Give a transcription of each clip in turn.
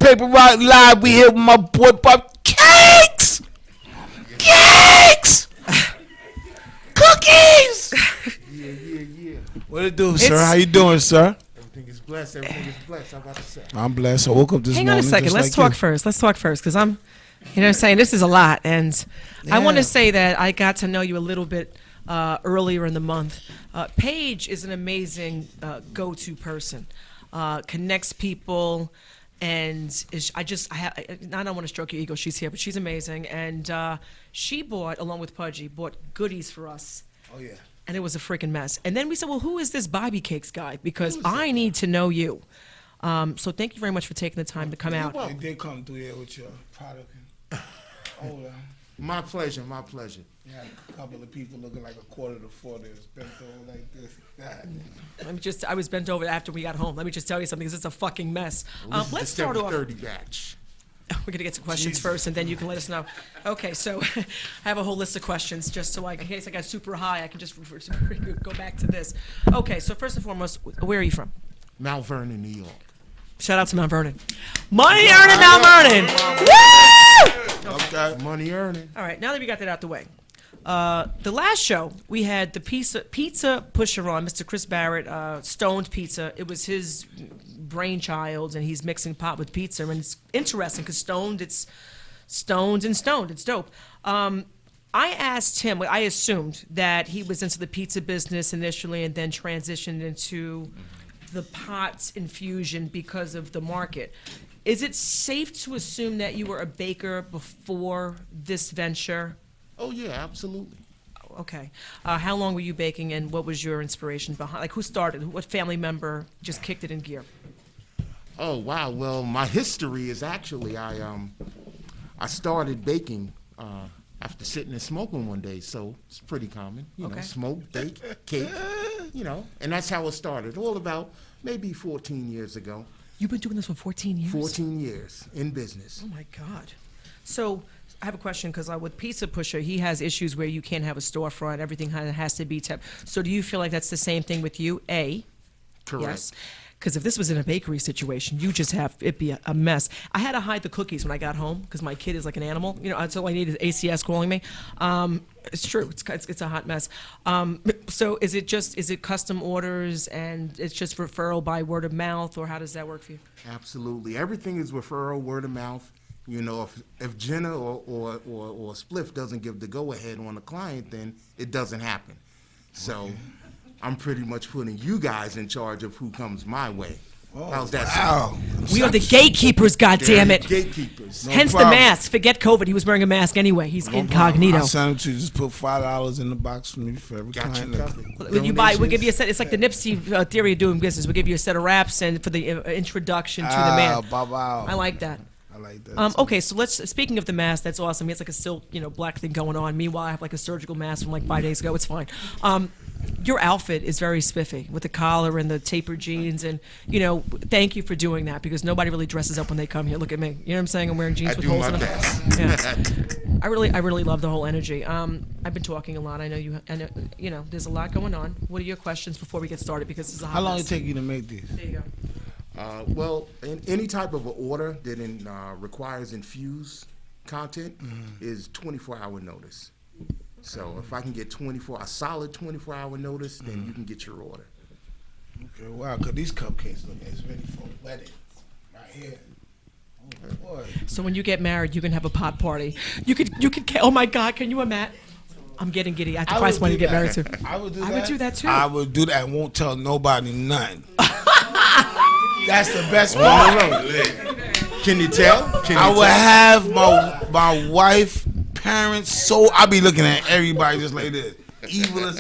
Paper Rock Live. We here with my boy Bob Cakes! Cakes! Cookies! Yeah. What it do, sir? How you doing, sir? Everything is blessed. Everything is blessed. How about yourself? I'm blessed. I woke up this Hang morning. on a second. just Let's like talk you. first. Let's talk first because I'm, you know what I'm saying? This is a lot. And I want Yeah. to say that I got to know you a little bit earlier in the month. Paige is an amazing go-to person. Connects people. And I don't want to stroke your ego. She's here, but she's amazing. And she bought, along with Pudgy, bought goodies for us. Oh, yeah. And it was a freaking mess. And then we said, well, who is this Bobby Cakes guy? Because I need to know you. So thank you very much for taking the time to come out. They did come through here with your product. Hold on. My pleasure. My pleasure. You had a couple of people looking like a quarter to four. They was bent over like this. I was bent over after we got home. Let me just tell you something, because it's a fucking mess. Let's start off. 30 batch. We're going to get to questions first, and then you can let us know. Okay, so I have a whole list of questions, just so in case I got super high, I can just go back to this. Okay, so first and foremost, where are you from? Mount Vernon, New York. Shout out to Mount Vernon. Money earning, Mount Vernon. Woo! Okay. Money earning. All right, now that we got that out the way. The last show, we had the pizza pusher on, Mr. Chris Barrett, Stoned Pizza. It was his brainchild, and he's mixing pot with pizza. And it's interesting because Stoned, it's stoned and stoned. It's dope. I asked him, I assumed that he was into the pizza business initially and then transitioned into the pot infusion because of the market. Is it safe to assume that you were a baker before this venture? Oh, yeah, absolutely. Okay. How long were you baking, and what was your inspiration behind? Like, who started? What family member just kicked it in gear? Oh, wow. Well, my history is actually I started baking after sitting and smoking one day, so it's pretty common. You know, smoke, bake, cake, and that's how it started, all about maybe 14 years ago. You've been doing this for 14 years? 14 years in business. Oh, my God. So I have a question, because with Pizza Pusher, he has issues where you can't have a storefront. Everything has to be tapped. So do you feel like that's the same thing with you? A, Correct. yes. Because if this was in a bakery situation, you just have it be a mess. I had to hide the cookies when I got home because my kid is like an animal. You know, that's all I need is ACS calling me. It's true. It's a hot mess. So is it custom orders and it's just referral by word of mouth, or how does that work for you? Absolutely. Everything is referral, word of mouth. You know, if Jenna or Spliff doesn't give the go-ahead on the client, then it doesn't happen. So I'm pretty much putting you guys in charge of who comes my way. Oh, how's that sound? We are the gatekeepers, goddammit. Gatekeepers. Hence the mask. Forget COVID. He was wearing a mask anyway. He's incognito. I'll send him to you. Just put $5 in the box for me for every client. When you buy, we'll give you a set. It's like the Nipsey theory of doing business. We'll give you a set of wraps and for the introduction to the man. I like that. I like that. Okay, so speaking of the mask, that's awesome. He has like a silk, black thing going on. Meanwhile, I have like a surgical mask from like 5 days ago. It's fine. Your outfit is very spiffy with the collar and the tapered jeans, and thank you for doing that, because nobody really dresses up when they come here. Look at me. You know what I'm saying? I'm wearing jeans with holes in them. Yeah. I really love the whole energy. I've been talking a lot. I know there's a lot going on. What are your questions before we get started? Because this is a hot How long mess. it take you to make these? There you go. Well, in any type of an order that requires infused content is 24-hour notice. So if I can get a solid 24-hour notice, then you can get your order. Okay, wow, because these cupcakes look as ready for weddings right here. Oh, boy. So when you get married, you can have a pot party. You could. Oh my God, can you imagine? I'm getting giddy. I have to find somebody to get married to. I would do that. I would do that too. I would do that and won't tell nobody nothing. That's the best part. Can you tell? I would have my wife, parents, so I be looking at everybody just like this. Evil as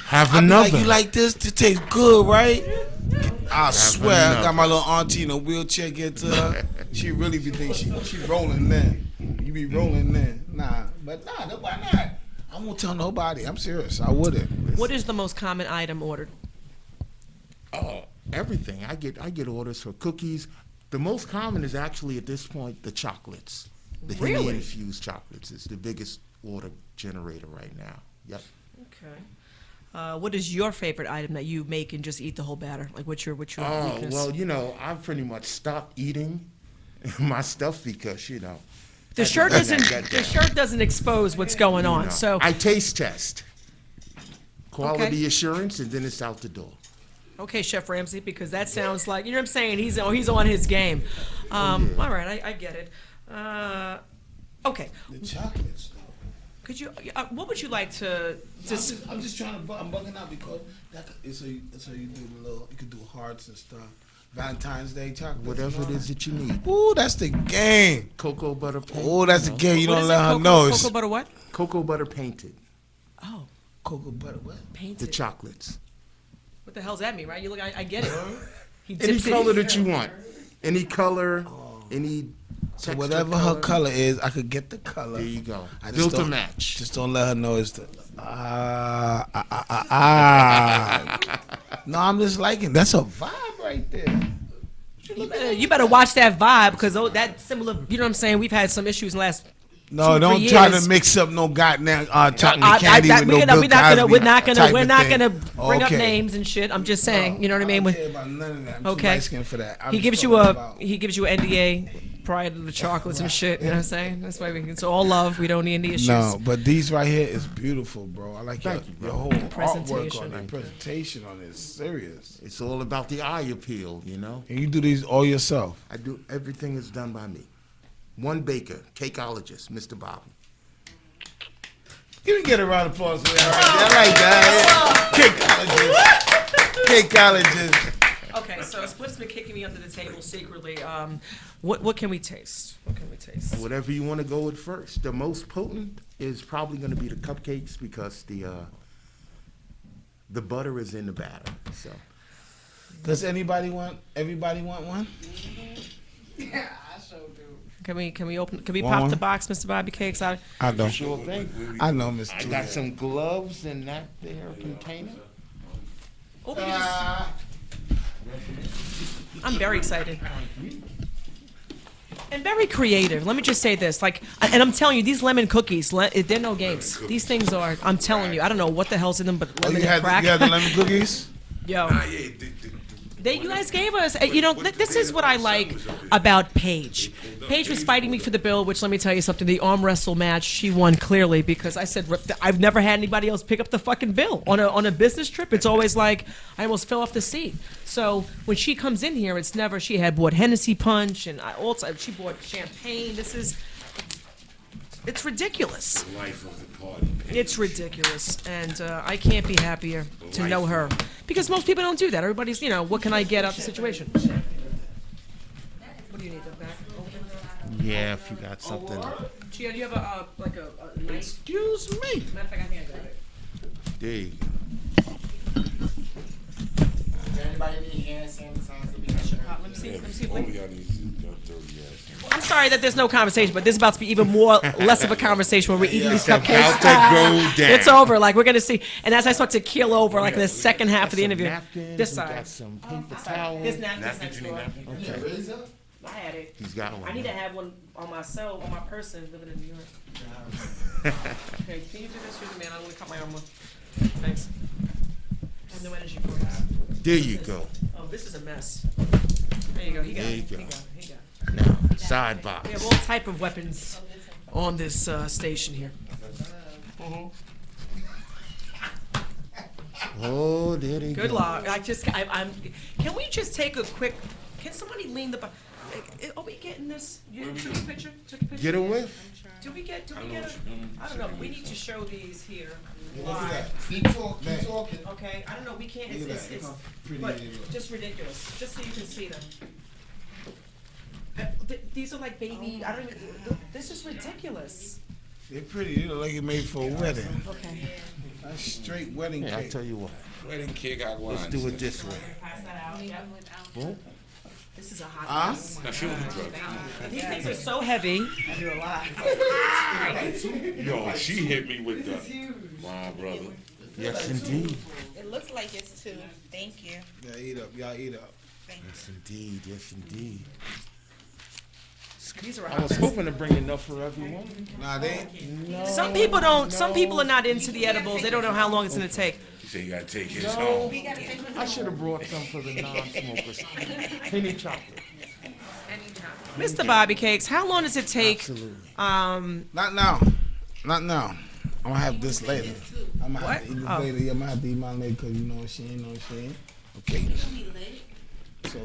Have I another. like, you like this? It tastes good, right? I swear, I got my little auntie in a wheelchair. Get to her, she really be thinking she rolling there. You be rolling there. Nah, why not? I won't tell nobody. I'm serious. I wouldn't. What is the most common item ordered? Oh, everything. I get orders for cookies. The most common is actually at this point the chocolates. The Henny infused chocolates is the biggest order generator right now. Yep. Okay. What is your favorite item that you make and just eat the whole batter? Like, what's your Oh, weakness? well, I've pretty much stopped eating my stuff because, The shirt doesn't expose what's going on. So I taste test. Quality Okay. assurance, and then it's out the door. okay, Chef Ramsay, because that sounds like, you know what I'm saying, he's on his game. All right, I get it. Okay, The chocolates, though. could you? What would you like to? I'm just trying to. I'm bugging out because that's how you do the little. You could do hearts and stuff. Valentine's Day chocolate. Whatever it is that you need. Ooh, that's the game. Cocoa butter painted. Oh, that's the game. You What don't is let it? her Cocoa, know. It's cocoa butter what? Cocoa butter painted. Oh, cocoa butter. What? The painted. chocolates. What the hell's that mean, right? You look, I get it. He Any dips it. color that you want. Any color, any So texture whatever her color is, I could get the color. There you go. I just Built to don't- match. Just don't let her know it's the. No, I'm just liking. That's a vibe right there. You better watch that vibe because that similar. You know what I'm saying? We've had some issues in the last. No, 2-3 don't try years. to mix up no goddamn chocolate candy with we're no Bill not gonna, Cosby we're not gonna, type we're of not thing. gonna bring up Okay. names and shit. I'm just saying, you know what I mean? don't care about none of that. I'm too Okay. light skinned for that. I'm He just gives you talking a about- he gives you an NDA prior to the chocolates and shit. You know what I'm saying? That's why it's all love. We don't need any issues. No, but these right here is beautiful, bro. I like Thank you, your bro. whole artwork Presentation. on it. Presentation on it is serious. It's all about the eye appeal, And you do these all yourself. I do, everything is done by me. One baker, cakeologist, Mr. Bobby. Can we get a round of applause for that right there? I like that. Cakeologist. Okay, so Split's been kicking me under the table secretly. What can we taste? What can we taste? Whatever you want to go with first. The most potent is probably going to be the cupcakes because the butter is in the batter. So Does everybody want one? Can we open? Can we Want pop one? the box, Mr. Bobby Cakes? Out. I know. sure thing. I know, Miss I Julia. got some gloves in that there container. I'm very excited. And very creative. Let me just say this, and I'm telling you, these lemon cookies, they're no games. These things are. I'm telling you, I don't know what the hell's in them, but Oh, lemon you and had crack. the lemon cookies? Yo. You guys gave us, this is what I like about Paige. Paige was fighting me for the bill, which let me tell you something, the arm wrestle match, she won clearly because I said, I've never had anybody else pick up the fucking bill. On a business trip, it's always like, I almost fell off the seat. So when she comes in here, she had bought Hennessy Punch and she bought champagne. It's ridiculous. Life of the party. It's ridiculous, and I can't be happier to know her because most people don't do that. Everybody's, what can I get out of the situation? What do you need? The back open? Yeah, if you got something. Gia, do you have a nice? Excuse me. Matter of fact, I think I got it. There you go. Does anybody need hand sanitizer? Let me see. All we got is dirty ass. I'm sorry that there's no conversation, but this is about to be even less of a conversation when we're eating these About cupcakes. to go down. It's over. Like we're gonna see, and as I start to keel over, like in the second half of the Some interview, napkins, this we side. got some paper His towels. napkins next door. I had it. He's got one. I need to have one on my person living in New York. Okay, can you do this for me, man? I'm gonna cut my arm off. Thanks. I have no energy for this. There you go. Oh, this is a mess. There you go. He got There it. you He go. got it. He got it. Now, side box. We have all type of weapons on this station here. Oh, there they Good go. luck. I'm. Can we just take a quick? Can somebody lean the? Are we getting this? You took a picture. Took a picture. Get a whiff. Do we get? I don't know. We need to show these here. Look at that. Keep talking. Okay. I don't know. We can't. Look at It's that. Look how pretty but it is. just ridiculous. Just so you can see them. These are like baby. I don't even. This is ridiculous. They're pretty. They look like it made for a wedding. Okay. That's straight wedding Yeah, I'll cake. tell you what. Wedding cake got wine. Let's do it this way. Pass that out. Yep. Boom. This is a hot Huh? mess. Now she was a drug. These things are so heavy. Yo, she hit me with the. My brother. Yes, indeed. It looks like it's two. Thank you. Yeah, eat up. Y'all eat up. Yes, indeed. Yes, indeed. These are a I hot was mess. hoping to bring enough for everyone. Nah, they. Some people don't. Some people are not into the edibles. They don't know how long it's gonna take. said you gotta take his No. home. I should have brought some for the non-smokers. Penny chocolate. Mr. Bobby Cakes, how long does it take? Absolutely. Not now. Not now. I'm gonna have this later. I'm gonna have to eat this Oh. later. Yeah, I'm gonna have to eat mine later because you know what she ain't, know what she ain't. Okay. So,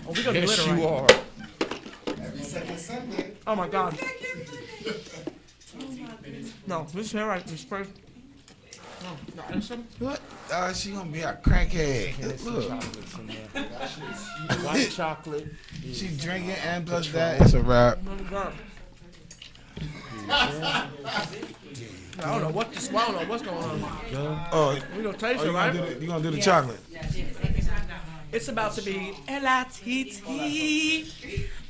Oh, we gonna Yes, glitter, you right? are. every second Sunday. Oh my God. No, this hair right is first. No, no, and some- What? She gonna be a crackhead. There's some Look, chocolates in there. White chocolate. she drinking and plus that. It's a wrap. oh my God. I don't know what this. I don't know what's going on. Oh, We gonna taste you it, right? gonna do the chocolate? It's about to be L-I-T-T.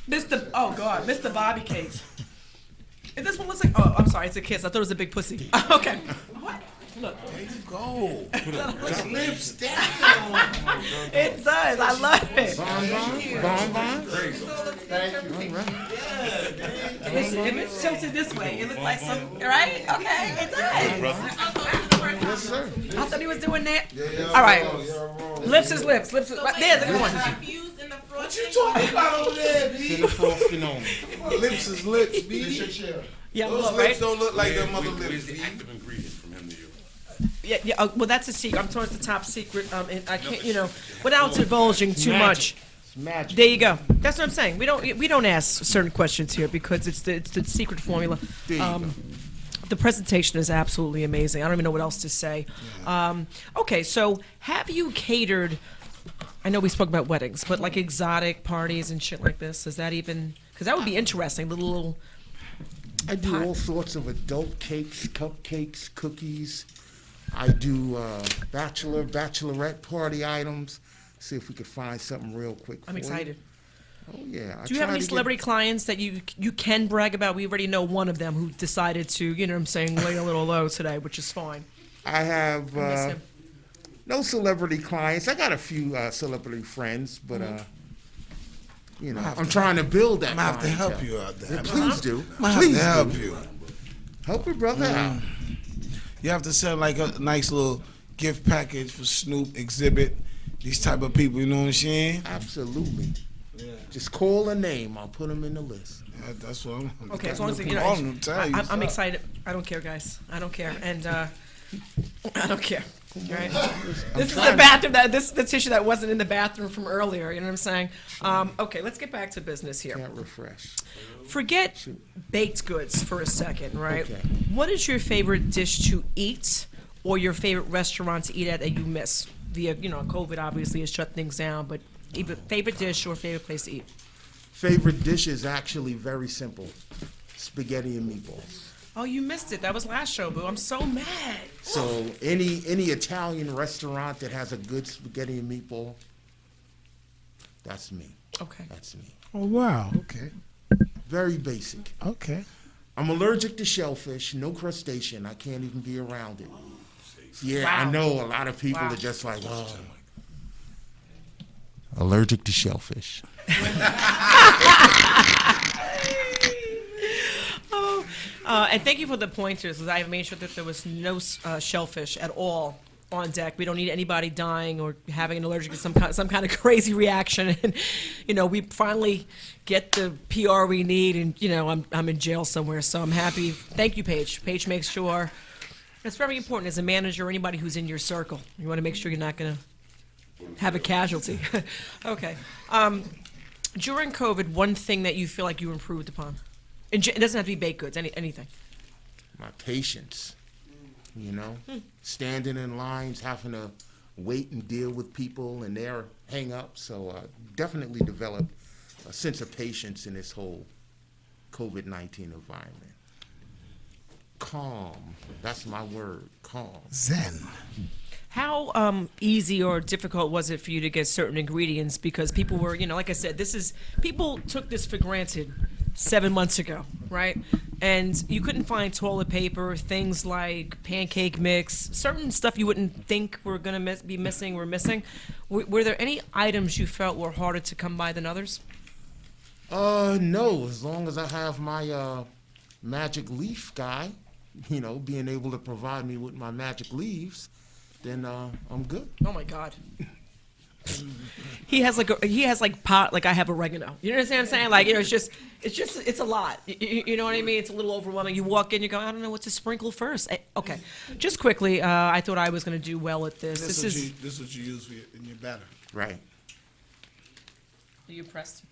Mr. Oh God, Mr. Bobby Cakes. And this one looks like. Oh, I'm sorry, it's a kiss. I thought it was a big pussy. Okay. What? Look. There you go. Lips down. It does. I love it. Bonbon? Listen, if it's tilted this way, it looks like some. Right? Okay. It does. Yes, sir. I thought he was doing that. All right. Lips is lips. Lips is. There's a good one. What you talking about over there, B? Lips is lips, B. Yeah, Those look, lips right? don't look like them other Where's lips, the B. active ingredient from him to you? Yeah, yeah. Well, that's a secret. I'm told it's the top secret. And I can't, without divulging too much. It's magic. There you go. That's what I'm saying. We don't ask certain questions here because it's the secret formula. There you go. The presentation is absolutely amazing. I don't even know what else to say. Okay, so have you catered? I know we spoke about weddings, but like exotic parties and shit like this. Is that even? Because that would be interesting. The little. I do all sorts of adult cakes, cupcakes, cookies. I do bachelorette party items. See if we could find something real quick. I'm for excited. You. Oh yeah. Do you have any celebrity clients that you can brag about? We already know one of them who decided to, you know what I'm saying, lay a little low today, which is fine. I have Miss him. no celebrity clients. I got a few celebrity friends, but I'm trying to build that. I'm gonna have to help clientele. you out there. Please do. I'm gonna have Please to help do. you. Help your brother out. You have to send like a nice little gift package for Snoop, Exhibit, these type of people. You know what I'm saying? Absolutely. Yeah. Just call a name. I'll put them in the list. That's what I'm. Okay, as long as I'm you know, all of them tell you I'm something. excited. I don't care, guys. I don't care, and I don't care. Right? This is the bathroom. This is the tissue that wasn't in the bathroom from earlier. You know what I'm saying? Okay, let's get back to business here. Can't refresh. Forget baked goods for a second, right? Okay. What is your favorite dish to eat, or your favorite restaurant to eat at that you miss? Via, COVID obviously has shut things down, but either favorite dish or favorite place to eat. Favorite dish is actually very simple. Spaghetti and meatballs. Oh, you missed it. That was last show, boo. I'm so mad. So any Italian restaurant that has a good spaghetti and meatball, that's me. Okay. That's me. Oh wow. Okay. Very basic. Okay. I'm allergic to shellfish, no crustacean. I can't even be around it. Yeah, Wow. I know a lot of people Wow. are just like, oh. Allergic to shellfish. And thank you for the pointers, because I made sure that there was no shellfish at all on deck. We don't need anybody dying or having an allergic to some kind of crazy reaction. And we finally get the PR we need, and I'm in jail somewhere, so I'm happy. Thank you, Paige. Paige makes sure. It's very important as a manager or anybody who's in your circle. You want to make sure you're not going to have a casualty. Okay. During COVID, one thing that you feel like you improved upon? It doesn't have to be baked goods, anything. My patience, standing in lines, having to wait and deal with people and their hang-ups. So definitely developed a sense of patience in this whole COVID-19 environment. Calm, that's my word, calm. Zen. How easy or difficult was it for you to get certain ingredients? Because people were, like I said, people took this for granted 7 months ago, right? And you couldn't find toilet paper, things like pancake mix, certain stuff you wouldn't think were going to be missing were missing. Were there any items you felt were harder to come by than others? No, as long as I have my magic leaf guy, being able to provide me with my magic leaves, then I'm good. Oh my God. He has like pot, like I have oregano. You know what I'm saying? Like, it's a lot. You know what I mean? It's a little overwhelming. You walk in, you go, I don't know what to sprinkle first. Okay, just quickly, I thought I was going to do well at this. This is what you use in your batter. Right. Are you impressed?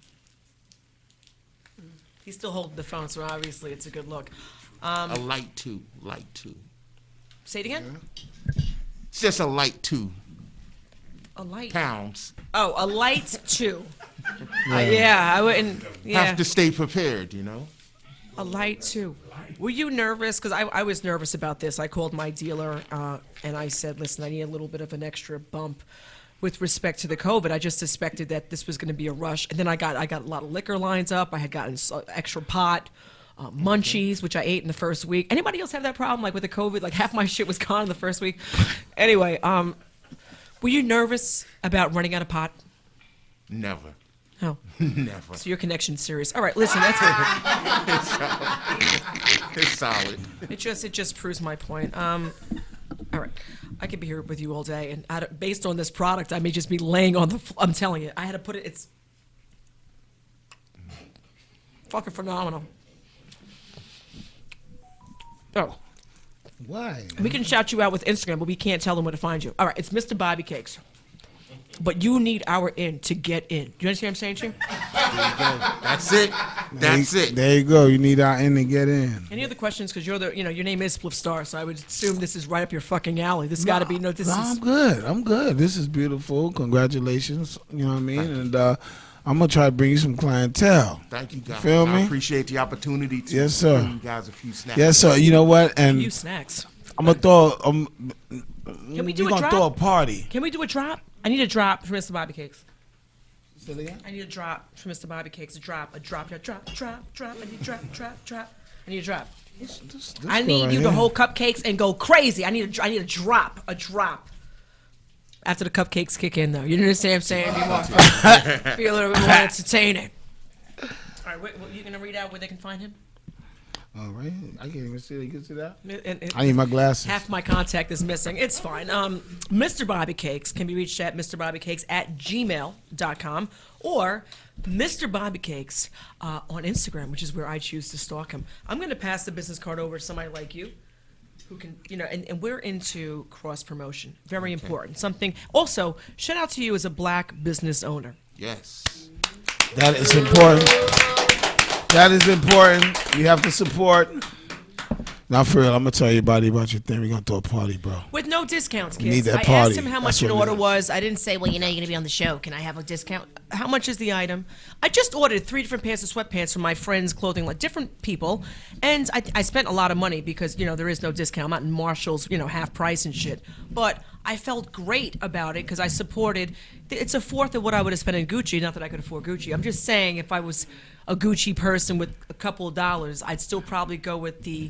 He's still holding the phone, so obviously it's a good look. A light two. Say it again. It's just a light 2 A light. pounds. Oh, a light 2. Yeah, I wouldn't. Yeah. Have to stay prepared, A light 2. Were you nervous? Because I was nervous about this. I called my dealer and I said, listen, I need a little bit of an extra bump with respect to the COVID. I just suspected that this was going to be a rush. And then I got a lot of liquor lines up. I had gotten extra pot, munchies, which I ate in the first week. Anybody else have that problem? Like with the COVID, like half my shit was gone in the first week. Anyway, were you nervous about running out of pot? Never. Oh. Never. So your connection's serious. All right, listen, that's It's solid. it just proves my point. All right, I could be here with you all day, and based on this product, I may just be laying on the floor. I'm telling you, I had to put it. It's fucking phenomenal. Oh, Why? we can shout you out with Instagram, but we can't tell them where to find you. All right, it's Mr. Bobby Cakes. But you need our in to get in. Do you understand what I'm saying, Chief? That's it. That's it. There you go. You need our in to get in. Any other questions? Because your name is Spliff Star, so I would assume this is right up your fucking alley. This got to be I'm good. I'm good. This is beautiful. Congratulations. You know what I mean? And I'm gonna try to bring you some clientele. Thank you, guys. Feel I me? appreciate the opportunity to Yes, sir. bring you guys a few snacks. Yes, sir. You know what? And few snacks. I'm gonna throw. Can we do we're a gonna drop? throw a party. Can we do a drop? I need a drop for Mr. Bobby Cakes. Say it again? I need a drop for Mr. Bobby Cakes. A drop. I need a drop. I need a drop. I need a drop. I need you to hold cupcakes and go crazy. I need a drop. A drop. After the cupcakes kick in, though. You understand what I'm saying? Be a little bit more entertaining. All right, you going to read out where they can find him? All right. I can't even see it. You can see that? And I need my glasses. half my contact is missing. It's fine. Mr. Bobby Cakes can be reached at mrbobbycakes@gmail.com or Mr. Bobby Cakes on Instagram, which is where I choose to stalk him. I'm going to pass the business card over to somebody like you who can, and we're into cross promotion. Very important. Something. Also, shout out to you as a black business owner. Yes. That is important. That is important. You have to support. Now, for real, I'm going to tell everybody about your thing. We're going to throw a party, bro. With no discounts, kids. We need that I party. asked him how That's much an what it order is. was. I didn't say, well, you're going to be on the show. Can I have a discount? How much is the item? I just ordered 3 different pairs of sweatpants from my friends' clothing, like different people. And I spent a lot of money because, there is no discount. I'm not in Marshall's, half price and shit. But I felt great about it because I supported. It's a fourth of what I would have spent in Gucci. Not that I could afford Gucci. I'm just saying if I was a Gucci person with a couple of dollars, I'd still probably go with the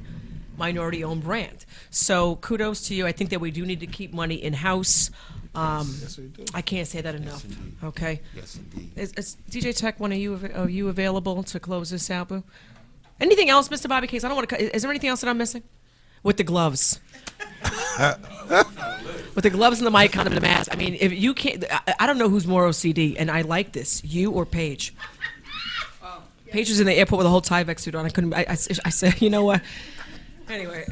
minority-owned brand. So kudos to you. I think that we do need to keep money in-house. Yes, we do. I can't say that enough. Okay. Yes, indeed. Is DJ Tech one of you available to close this out, Boo? Anything else, Mr. Bobby Case? I don't want to. Is there anything else that I'm missing? With the gloves. With the gloves and the mic, kind of the mask. I mean, if you can't, I don't know who's more OCD, and I like this, you or Paige. Paige was in the airport with a whole Tyvek suit on. I couldn't. I said, you know what? Anyway,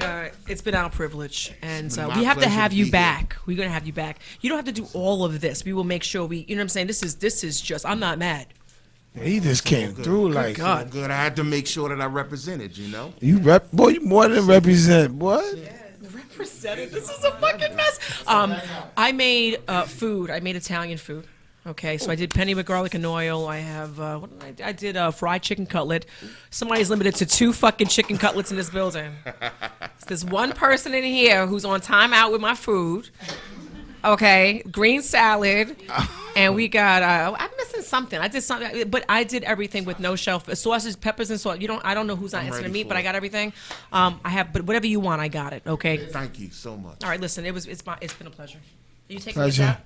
it's been our privilege, and we have to have you back. We're gonna have you back. You don't have to do all of this. We will make sure we. You know what I'm saying? This is just. I'm not mad. He just came through like God. Good. I had to make sure that I represented, you boy. You more than represent, boy. Represented. This is a fucking mess. I made food. I made Italian food. Okay, so I did penny with garlic and oil. I have I did a fried chicken cutlet. Somebody's limited to 2 fucking chicken cutlets in this building. There's one person in here who's on timeout with my food. Okay, green salad, and we got. I'm missing something. I did something, but I did everything with no shelf sauces, peppers, and salt. I don't know who's not answering me, but I got everything. I have, but whatever you want, I got it. Okay. Thank you so much. All right, listen. It's been a pleasure. Are you taking Pleasure. this out?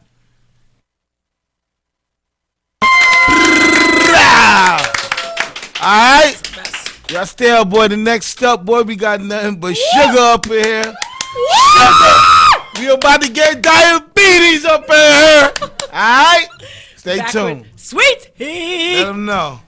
All right. Best. Y'all stay up, boy. The next step, boy, we got nothing but sugar up in here. Sugar. We about to get diabetes up in here. All right? Stay Back tuned. with Sweet Heat. Let them know.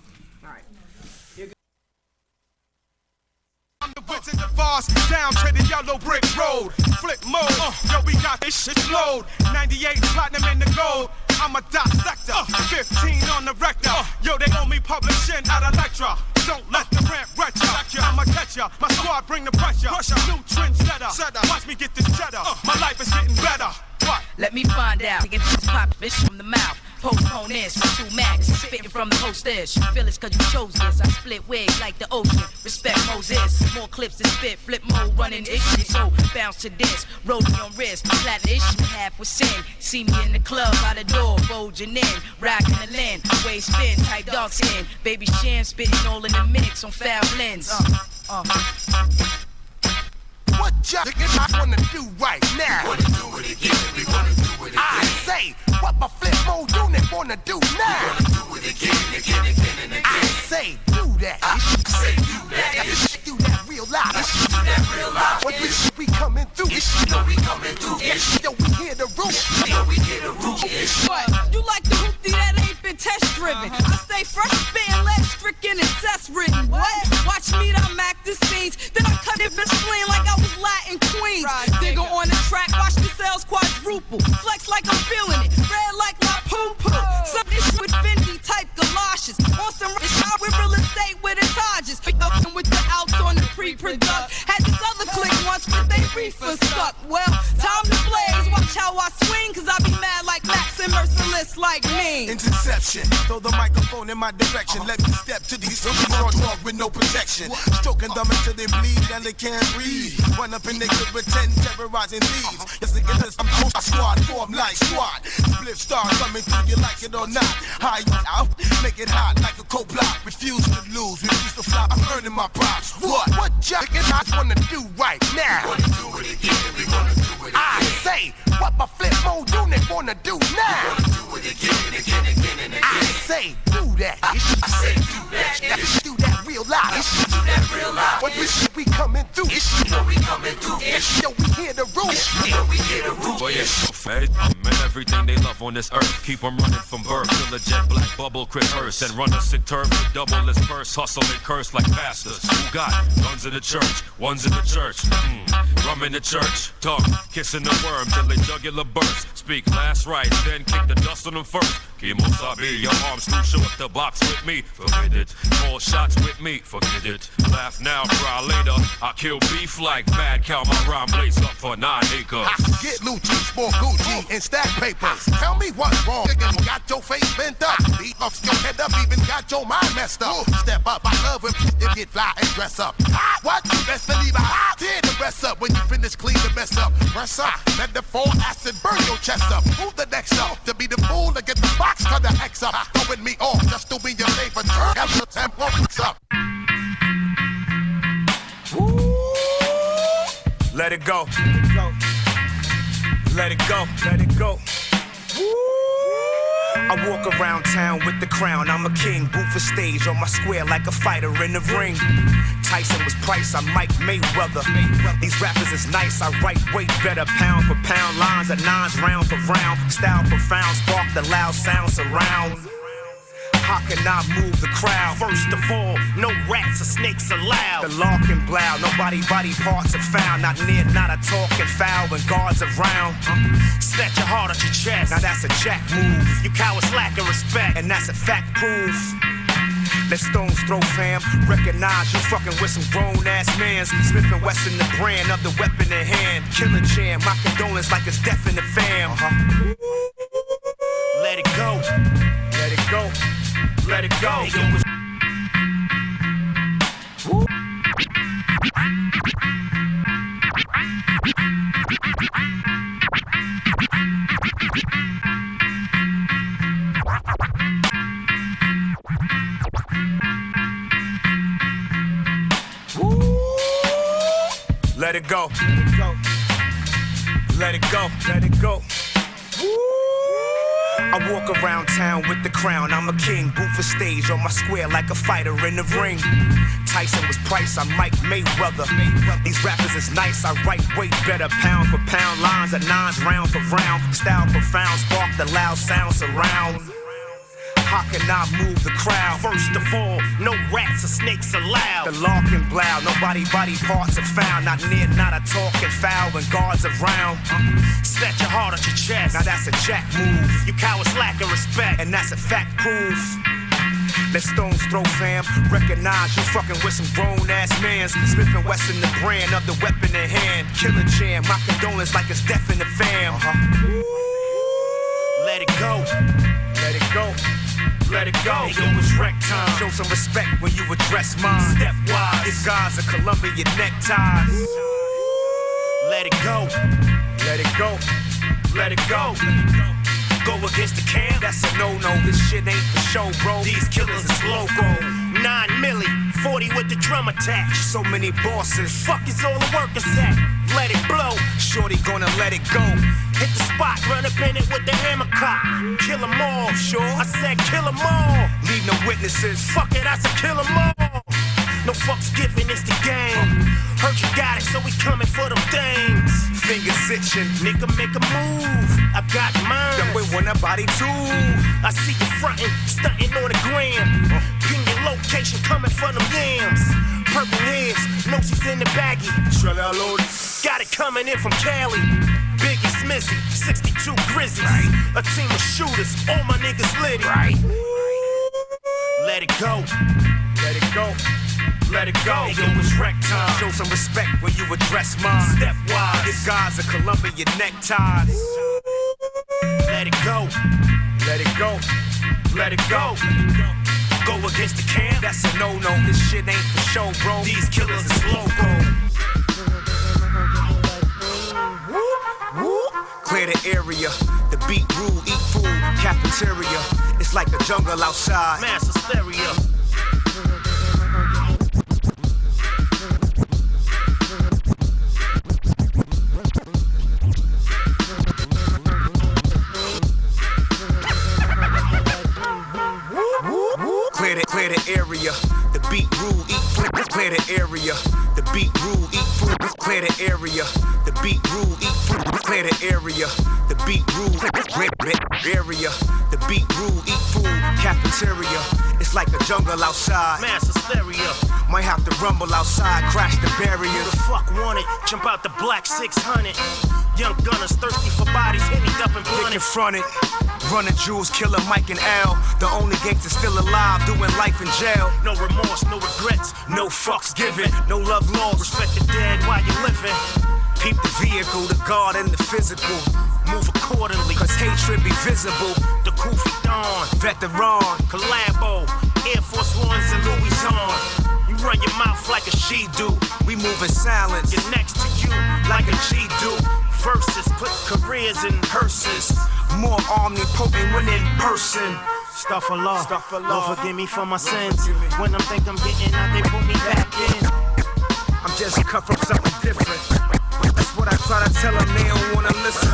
I'm the wits in the bars, down to the yellow brick road. Flip mode, yo, we got this shit load. 98 platinum in the gold. I'm a dissector, 15 on the rector. Yo, they owe me publishing at Electra. Don't let the rent wreck ya. I'ma catch ya. My squad bring the pressure. New trendsetter. Watch me get this cheddar. My life is getting better. What? Let me find out. Get this pop fish from the mouth. Postpone this for 2 max. Spitting from the hostess. Feel it's cause you chose this. I split wigs like the ocean. Respect Moses. More clips to spit. Flip mode running issue. So bounce to this. Rolling on wrist. Flat issue. Half was sin. See me in the club by the door. Bulging in. Rocking the lens. Way spin. Tight dark skin. Baby Shan spitting all in the mix on foul blends. What y'all wanna do right now? We wanna do it again. We wanna do it again. I say, what my flip mode unit wanna do now? We wanna do it again, again, again, and again. I say, do that. I say, do that. Do that real loud. Do that real loud. What we coming through? You know we coming through. Yo, we hear the roof. Yo, we hear the roof. What? You like the hoopty that ain't been test driven? I stay fresh, spitting lead stricken and cess ridden. What? Watch me, I mac the scenes. Then I cut it bitch clean like I was Latin Queens. Digger on the track, watch the sales quadruple. Flex like I'm feeling it, red like my poo-poo. Some ish with Fendi type galoshes. On some rich shop with real estate with etages. Pick up with the outs on the pre-product. Had this other click once, but they reefer stuck. Well, time to blaze, watch how I swing, cause I be mad like Max and merciless like me. Interception, throw the microphone in my direction. Let me step to these on dog with no protection. Stroking them until they bleed and they can't breathe. Run up and they could pretend terrorizing thieves. Yes, again, I'm a squad, form like SWAT. Split star coming through, you like it or not. High out, make it hot like a cold block. Refuse to lose, refuse to flop. I'm earning my props. What y'all wanna do right now? We wanna do it again, we wanna do it again. I say, what my flip mode unit wanna do now? We wanna do it again, again, again, and again. I say, do that. I say, do that. Do that real loud. Do that real loud. What we coming through? You know we coming through. Yo, we hear the roof. Yo, we hear the roof. Boy, it's so fat. I'm in everything they love on this earth. Keep them running from birth till a jet black bubble crit hearse. And run a sick turf with double his purse. Hustle and curse like pastors. Who got guns in the church? One's in the church. Rum in the church. Tongue kissing the worm till they jugular burst. Speak last right, then kick the dust on them first. Kimosabi, your arms too short to box with me. Forget it. All shots with me. Forget it. Laugh now, cry later. I kill beef like bad cow. My rhyme blaze up for 9 acres. I get Lucci, sport Gucci, and stack papers. Tell me what's wrong. Nigga, got your face bent up. Beat off your head up, even got your mind messed up. Step up, I love when you get fly and dress up. What? You best believe I tear the rest up. When you finish, clean the mess up. Press up, let the fall acid burn your chest up. Who's the next up? To be the fool to get the box, cut the X up. Throwing me off just to be your favorite turn. And what's up? Let it go. Let it go. Let it go. I walk around town with the crown. I'm a king, boot for stage on my square like a fighter in the ring. Tyson was Price, I'm Mike Mayweather. These rappers is nice, I write weight better. Pound for pound, lines at nines, round for round. Style profound, spark the loud sound surround. How can I move the crowd? First of all, no rats or snakes allowed. The law can blow, nobody body parts are found. Not near, not a talking foul when guards around. Set your heart at your chest, now that's a jack move. You cowards lack of respect, and that's a fact proof. Let stones throw, fam. Recognize you fucking with some grown-ass mans. Smith & Wesson, the brand of the weapon in hand. Killer jam, my condolence like it's death in the fam. Let it go. Let it go. Let it go. Let it go. Let it go. Let it go. I walk around town with the crown. I'm a king, booth for stage on my square like a fighter in the ring. Tyson was Price, I'm Mike Mayweather. These rappers is nice, I write way better. Pound for pound, lines of nines, round for round. Style profound, spark the loud sound surround. How can I move the crowd? First of all, no rats or snakes allowed. The lark and blow, nobody body parts are found. Not near, not a talking foul when guards around. Set your heart at your chest. Now that's a jack move. You cowards lacking respect, and that's a fact proof. Let stones throw, fam. Recognize you fucking with some grown ass mans. Smith and Wesson, the brand of the weapon in hand. Killer jam, my condolence like it's death in the fam. Let it go. Let it go. Let it go. Yo, it's wreck time. Show some respect when you address mine. Stepwise, these guys are Colombian neckties. Let it go. Let it go. Let it go. Go against the camp, that's a no-no. This shit ain't for show, bro. These killers is loco. 9 milli, 40 with the drum attached. So many bosses, fuck is all the workers at. Let it blow, shorty gonna let it go. Hit the spot, run up in it with the hammer cock. Kill them all, sure. I said kill them all. Leave no witnesses, fuck it, I said kill them all. No fucks given, it's the game. Heard you got it, so we coming for them things. Fingers itching, nigga make a move. I got mine. Done with one body too. I see you frontin', stuntin' on the gram. Pin your location, coming for them yams. Purple hairs, know she's in the baggie. Got it coming in from Cali. Biggie Smizzy, 62 Grizzlies. Right. A team of shooters, all my niggas lit it. Right. Let it go. Let it go. Let it go. Yo, it's wreck time. Show some respect when you address mine. Stepwise, these guys are Colombian neckties. Let it go. Let it go. Let it go. Go against the camp, that's a no-no. This shit ain't for show, bro. These killers is loco. Clear the area. The beat rule, eat food, cafeteria. It's like the jungle outside. Mass hysteria. Clear the area, the beat rule, eat food. Clear the area, the beat rule, eat food. Clear the area, the beat rule, eat food. Clear the area, the beat rule, area, the beat rule, eat food, cafeteria. It's like the jungle outside. Mass hysteria. Might have to rumble outside, crash the barrier. Who the fuck want it? Jump out the black 600. Young gunners thirsty for bodies, hitting up and blunted. Confronted. Running jewels, killer Mike and Al. The only gangster still alive, doing life in jail. No remorse, no regrets, no fucks given. No love lost, respect the dead while you're living. Keep the vehicle, the guard and the physical. Move accordingly, cause hatred be visible. The Kufi Dawn, veteran, collabo, Air Force Ones and Louis on. You run your mouth like a she do. We move in silence, get next to you like a G do. Verses, put careers in hearses. More omnipotent when in person. Stuff a law, Lord forgive me for my sins. When I'm think I'm getting out, they put me back in. I'm just cut from something different. That's what I try to tell them, they don't wanna listen.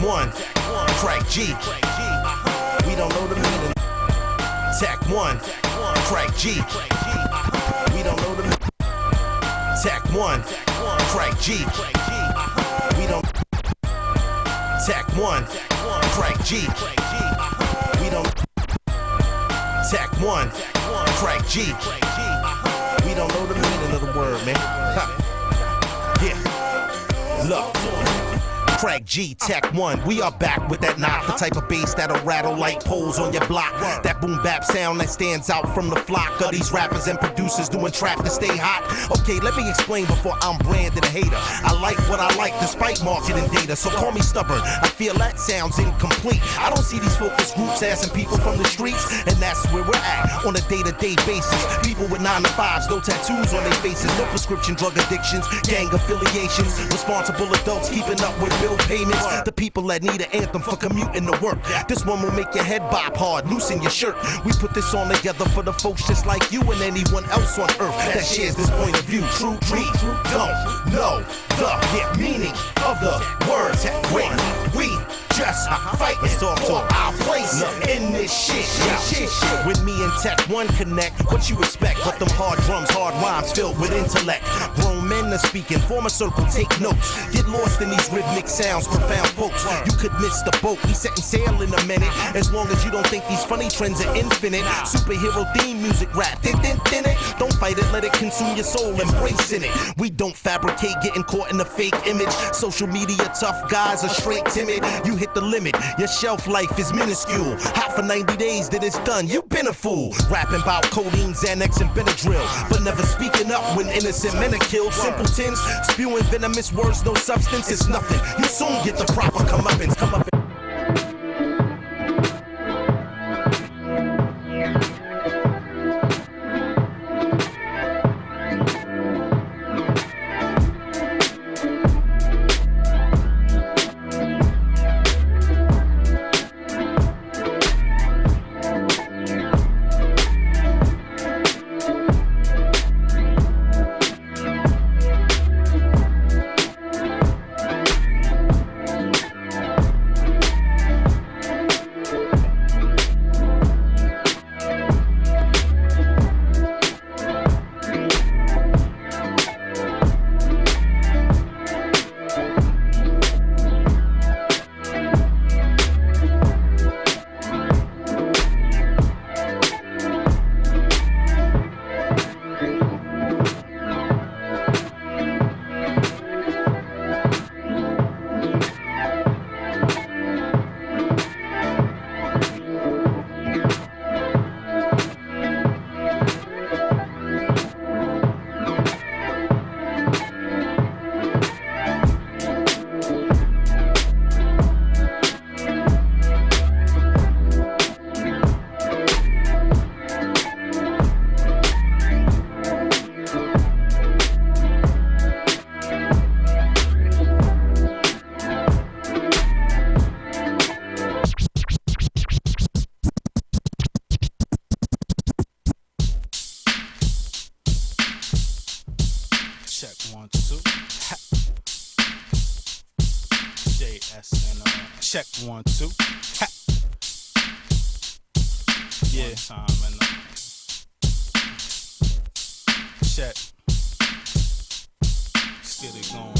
one, crack G. We don't know the meaning. Tech one, crack G. We don't know the meaning. Tech one, crack G. We don't. Tech one, crack G. We don't. Tech one, crack G. We don't know the meaning of the word, man. Yeah. Look. Crack G, Tech 1, we are back with that knock. The type of bass that'll rattle like poles on your block. That boom bap sound that stands out from the flock of these rappers and producers doing trap to stay hot. Okay, let me explain before I'm branded a hater. I like what I like despite marketing data, so call me stubborn. I feel that sounds incomplete. I don't see these focus groups asking people from the streets, and that's where we're at on a day-to-day basis. People with 9 to 5s, no tattoos on their faces, no prescription drug addictions, gang affiliations, responsible adults keeping up with bill payments. The people that need an anthem for commuting to work. This one will make your head bob hard, loosen your shirt. We put this on together for the folks just like you and anyone else on earth that shares this point of view. True, we don't know the meaning of the words when we just fighting for our place in this shit. With me and Tech 1 connect, what you expect? But them hard drums, hard rhymes filled with intellect. Grown men are speaking, form a circle, take notes. Get lost in these rhythmic sounds, profound quotes. You could miss the boat, we setting sail in a minute. As long as you don't think these funny trends are infinite. Superhero theme music rap, don't fight it, let it consume your soul, embracing it. We don't fabricate, getting caught in a fake image. Social media tough guys are straight timid. You hit the limit, your shelf life is minuscule. Hot for 90 days, that it's done, you been a fool. Rapping about codeine, Xanax, and Benadryl, but never speaking up when innocent men are killed. Simpletons, spewing venomous words, no substance, it's nothing. You soon get the proper comeuppance. Check 1, 2. Ha. Yeah. One time and check. Let's get it going.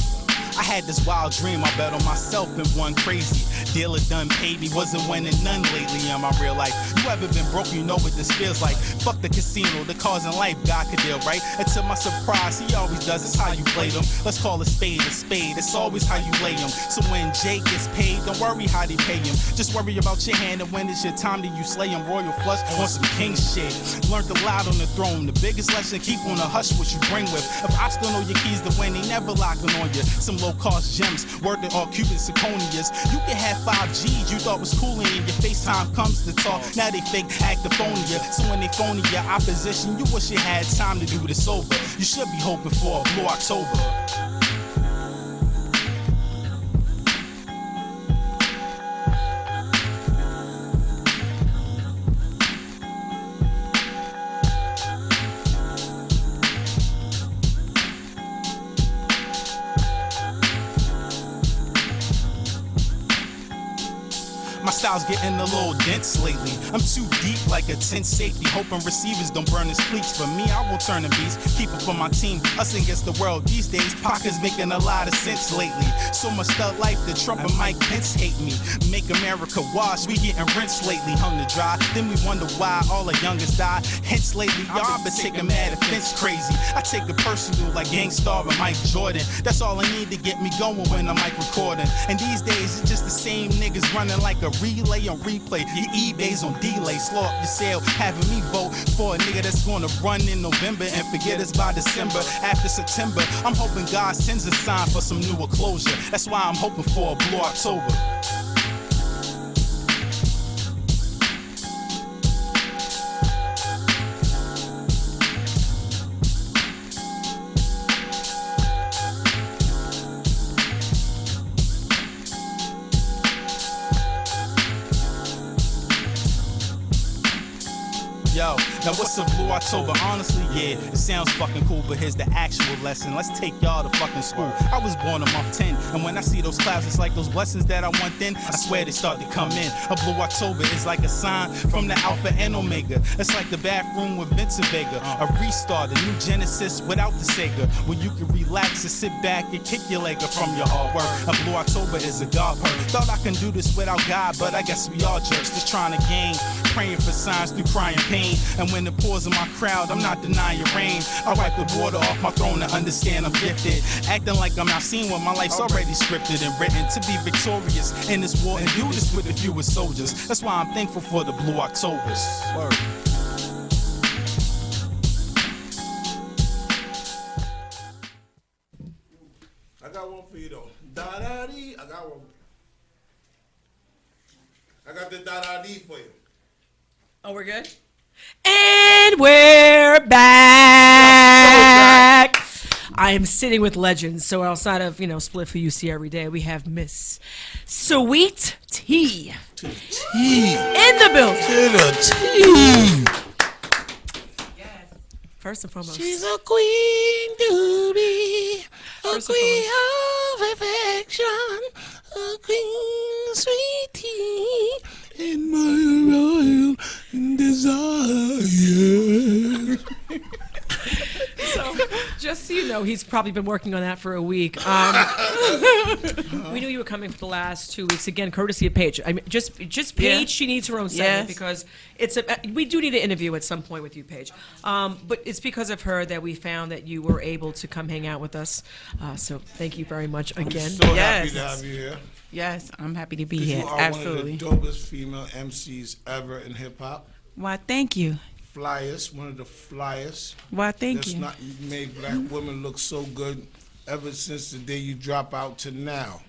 I had this wild dream, I bet on myself and won crazy. Dealer done paid me, wasn't winning none lately in my real life. You ever been broke, you know what this feels like. Fuck the casino, the cause in life, God could deal, right? And to my surprise, he always does, it's how you play them. Let's call a spade, it's always how you lay them. So when Jake gets paid, don't worry how they pay him. Just worry about your hand and when it's your time that you slay him. Royal flush on some king shit. Learned a lot on the throne, the biggest lesson, keep on the hush what you bring with. If I still know your keys to win, they never locking on you. Some low-cost gems, worth it all Cuban zirconias. You can have 5 G's you thought was cool, and your FaceTime comes to talk. Now they fake actophonia. So when they phony your opposition, you wish you had time to do this over. You should be hoping for a blue October. style's getting a little dense lately. I'm too deep like a tent safety, hoping receivers don't burn his cleats. For me, I will turn the beast, keep it for my team, us against the world. These days, Parker's making a lot of sense lately. So much thug life that Trump and Mike Pence hate me. Make America wash, we getting rinsed lately, hung to dry. Then we wonder why all the youngest die. Hence lately, y'all been taking mad offense crazy. I take it personal like Gangstar and Mike Jordan. That's all I need to get me going when I'm mic recording. And these days, it's just the same niggas running like a relay on replay. Your eBay's on delay, slow up your sale, having me vote for a nigga that's gonna run in November and forget us by December. After September, I'm hoping God sends a sign for some newer closure. That's why I'm hoping for a Blue October. Yo, now what's a Blue October? Honestly, yeah, it sounds fucking cool, but here's the actual lesson. Let's take y'all to fucking school. I was born a month 10, and when I see those clouds, it's like those blessings that I want then, I swear they start to come in. A Blue October is like a sign from the Alpha and Omega. It's like the bathroom with Vincent Vega. A restart, a new Genesis without the Sega, where you can relax and sit back and kick your leg up from your hard work. A Blue October is a God perk. Thought I can do this without God, but I guess we all jerks just trying to gain. Praying for signs through crying pain. And when it pours in my crowd, I'm not denying rain. I wipe the water off my throne to understand I'm gifted. Acting like I'm not seen when my life's already scripted and written to be victorious in this war and do this with the fewest soldiers. That's why I'm thankful for the Blue Octobers. Word. I got one for you though. Da-da-dee. I got one. I got the da-da-dee for you. Oh, we're good? And we're back. I am sitting with legends. So outside of, Split for UC every day, we have Miss Sweet Tea. To the tea. In the building. To the tea. First and foremost. She's a queen to be. A queen of affection. A queen sweet tea. In my royal desire. So, just so you know, he's probably been working on that for a week. We knew you were coming for the last 2 weeks. Again, courtesy of Paige. I mean, just Paige. Yeah. She needs her own segment because we do need an interview at some point with you, Paige. But it's because of her that we found that you were able to come hang out with us. So thank you very much again. I'm so happy to have you here. Yes, I'm happy to be here. You are Absolutely. one of the dopest female MCs ever in hip hop. Why, thank you. Flyest, one of the flyest. Why, thank you. You made black women look so good ever since the day you drop out to now.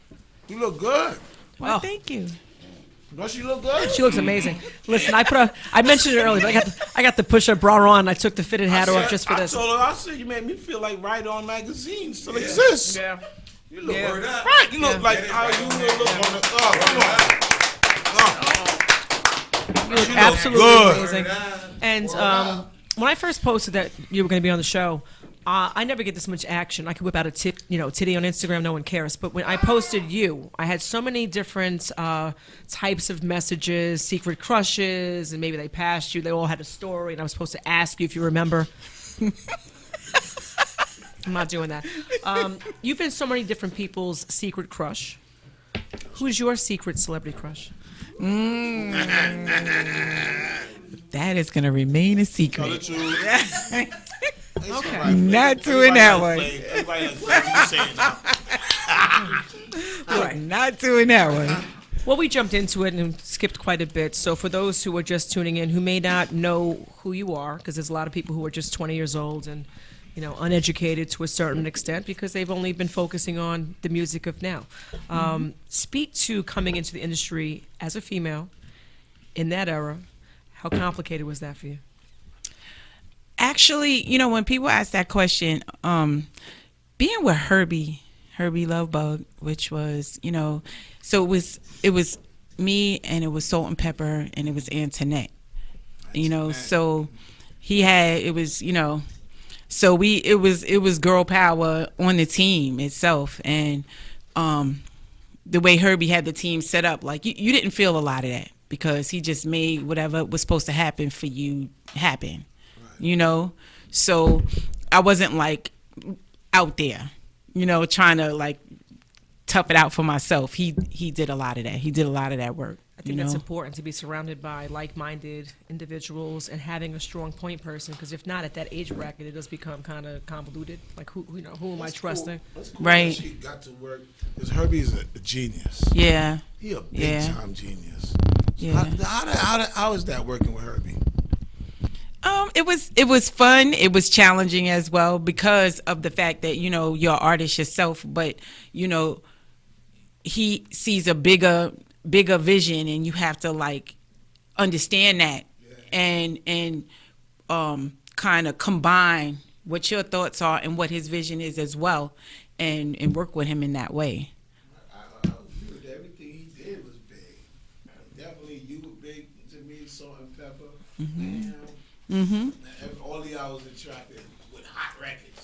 You look good. Why, thank you. Don't she look good? She looks amazing. Listen, I mentioned it earlier, but I got the push-up bra on. I took the fitted hat off just for this. I said you made me feel like Right On magazine still exists. Yeah. You look right. You look like how you look on the. You look absolutely amazing. And when I first posted that you were going to be on the show, I never get this much action. I could whip out a titty on Instagram, no one cares. But when I posted you, I had so many different types of messages, secret crushes, and maybe they passed you. They all had a story, and I was supposed to ask you if you remember. I'm not doing that. You've been so many different people's secret crush. Who's your secret celebrity crush? That is going to remain a secret. Okay. Not doing that one. Not doing that one. Well, we jumped into it and skipped quite a bit. So for those who are just tuning in, who may not know who you are, because there's a lot of people who are just 20 years old and uneducated to a certain extent because they've only been focusing on the music of now. Speak to coming into the industry as a female in that era. How complicated was that for you? Actually, when people ask that question, being with Herbie Lovebug, which was, so it was me and it was Salt and Pepper and it was Antoinette, so he had, it was, so it was girl power on the team itself. And, the way Herbie had the team set up, like you didn't feel a lot of that because he just made whatever was supposed to happen for you happen, you know? So I wasn't like out there, you know, trying to like tough it out for myself. He did a lot of that. He did a lot of that work. I think that's important, to be surrounded by like-minded individuals and having a strong point person, because if not, at that age bracket, it does become kind of convoluted. Like, who am I trusting? Cool. Cool right. She got to work because Herbie's a genius. Yeah. He a big time genius. Yeah. How is that working with Herbie? It was fun. It was challenging as well because of the fact that, you know, you're an artist yourself, but, you know, he sees a bigger vision, and you have to like understand that and kind of combine what your thoughts are and what his vision is as well, and work with him in that way. I agree with everything he did was big. Definitely you were big to me, Salt and Pepper. Mm-hmm. All the hours attracted with hot records.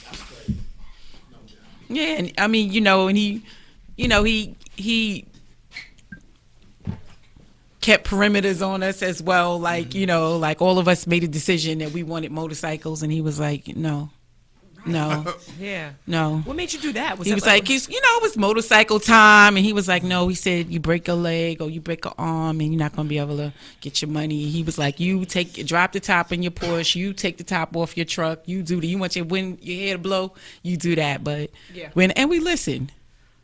That's crazy. No doubt. Yeah, and I mean, you know, and he kept perimeters on us as well. Like, you know, like all of us made a decision that we wanted motorcycles, and he was like, no. Yeah. No. What made you do that? He was like, it was motorcycle time, and he was like, no. He said, you break a leg or you break an arm, and you're not gonna be able to get your money. He was like, you drop the top in your Porsche, you take the top off your truck, you do that. You want your hair to blow, you do that. But and we listened.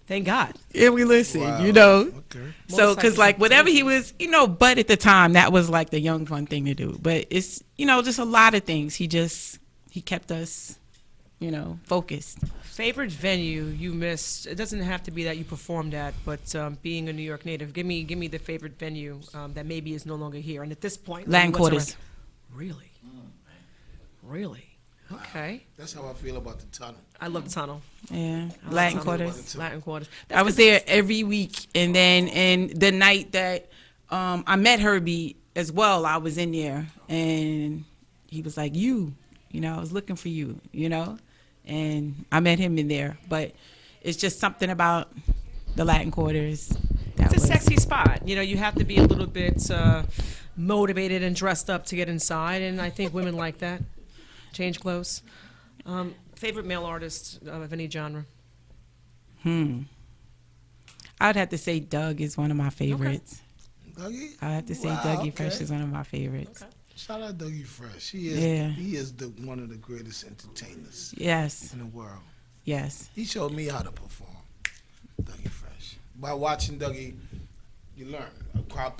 Thank God. Yeah, we listened. Wow. You know. Okay. So, because like whatever he was, you know, but at the time that was like the young fun thing to do. But it's, you know, just a lot of things. He kept us, you know, focused. Favorite venue you missed? It doesn't have to be that you performed at, but being a New York native, give me the favorite venue that maybe is no longer here. And at this point, Latin Quarters. Really? Really? Okay. That's how I feel about the tunnel. I love the tunnel. Yeah, Latin Quarters. Latin Quarters. I was there every week, and the night that I met Herbie as well, I was in there, and he was like, you know, I was looking for you, you know, and I met him in there. But it's just something about the Latin Quarters. It's a sexy spot. You know, you have to be a little bit motivated and dressed up to get inside, and I think women like that. Change clothes. Favorite male artist of any genre? I'd have to say Doug is one of my favorites. Okay. Dougie? I'd have to say Dougie Fresh is one of my favorites. Okay. Shout out Dougie Fresh. He is one of the greatest entertainers in the world. Yes. He showed me how to perform. Dougie Fresh. By watching Dougie, you learn crowd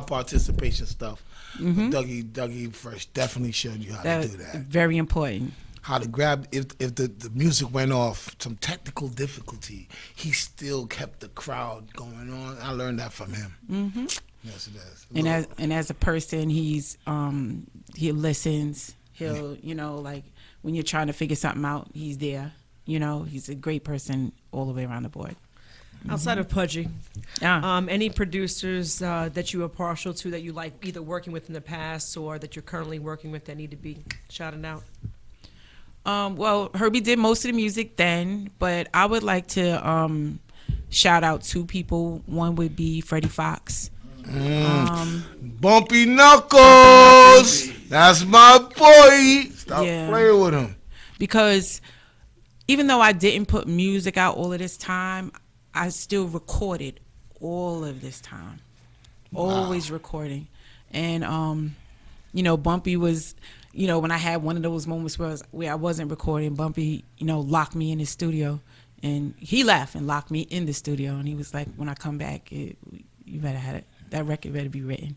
participation stuff. Mm-hmm. Dougie Fresh definitely showed you how to do that. Very important. How to grab, if the music went off, some technical difficulty, he still kept the crowd going on. I learned that from him. Mm-hmm. Yes, it does. And as a person, he listens. He'll, you know, like when you're trying to figure something out, he's there. You know, he's a great person all the way around the board. Outside of Pudgy, Yeah. any producers that you are partial to that you like either working with in the past or that you're currently working with that need to be shouted out? Well, Herbie did most of the music then, but I would like to shout out two people. One would be Freddie Fox. Bumpy Knuckles! That's my boy! Stop playing with him. Because even though I didn't put music out all of this time, I still recorded all of this time. Always recording. And, you know, Bumpy was, you know, when I had one of those moments where I wasn't recording, Bumpy, you know, locked me in his studio. And he left and locked me in the studio. And he was like, when I come back, you better have it. That record better be written.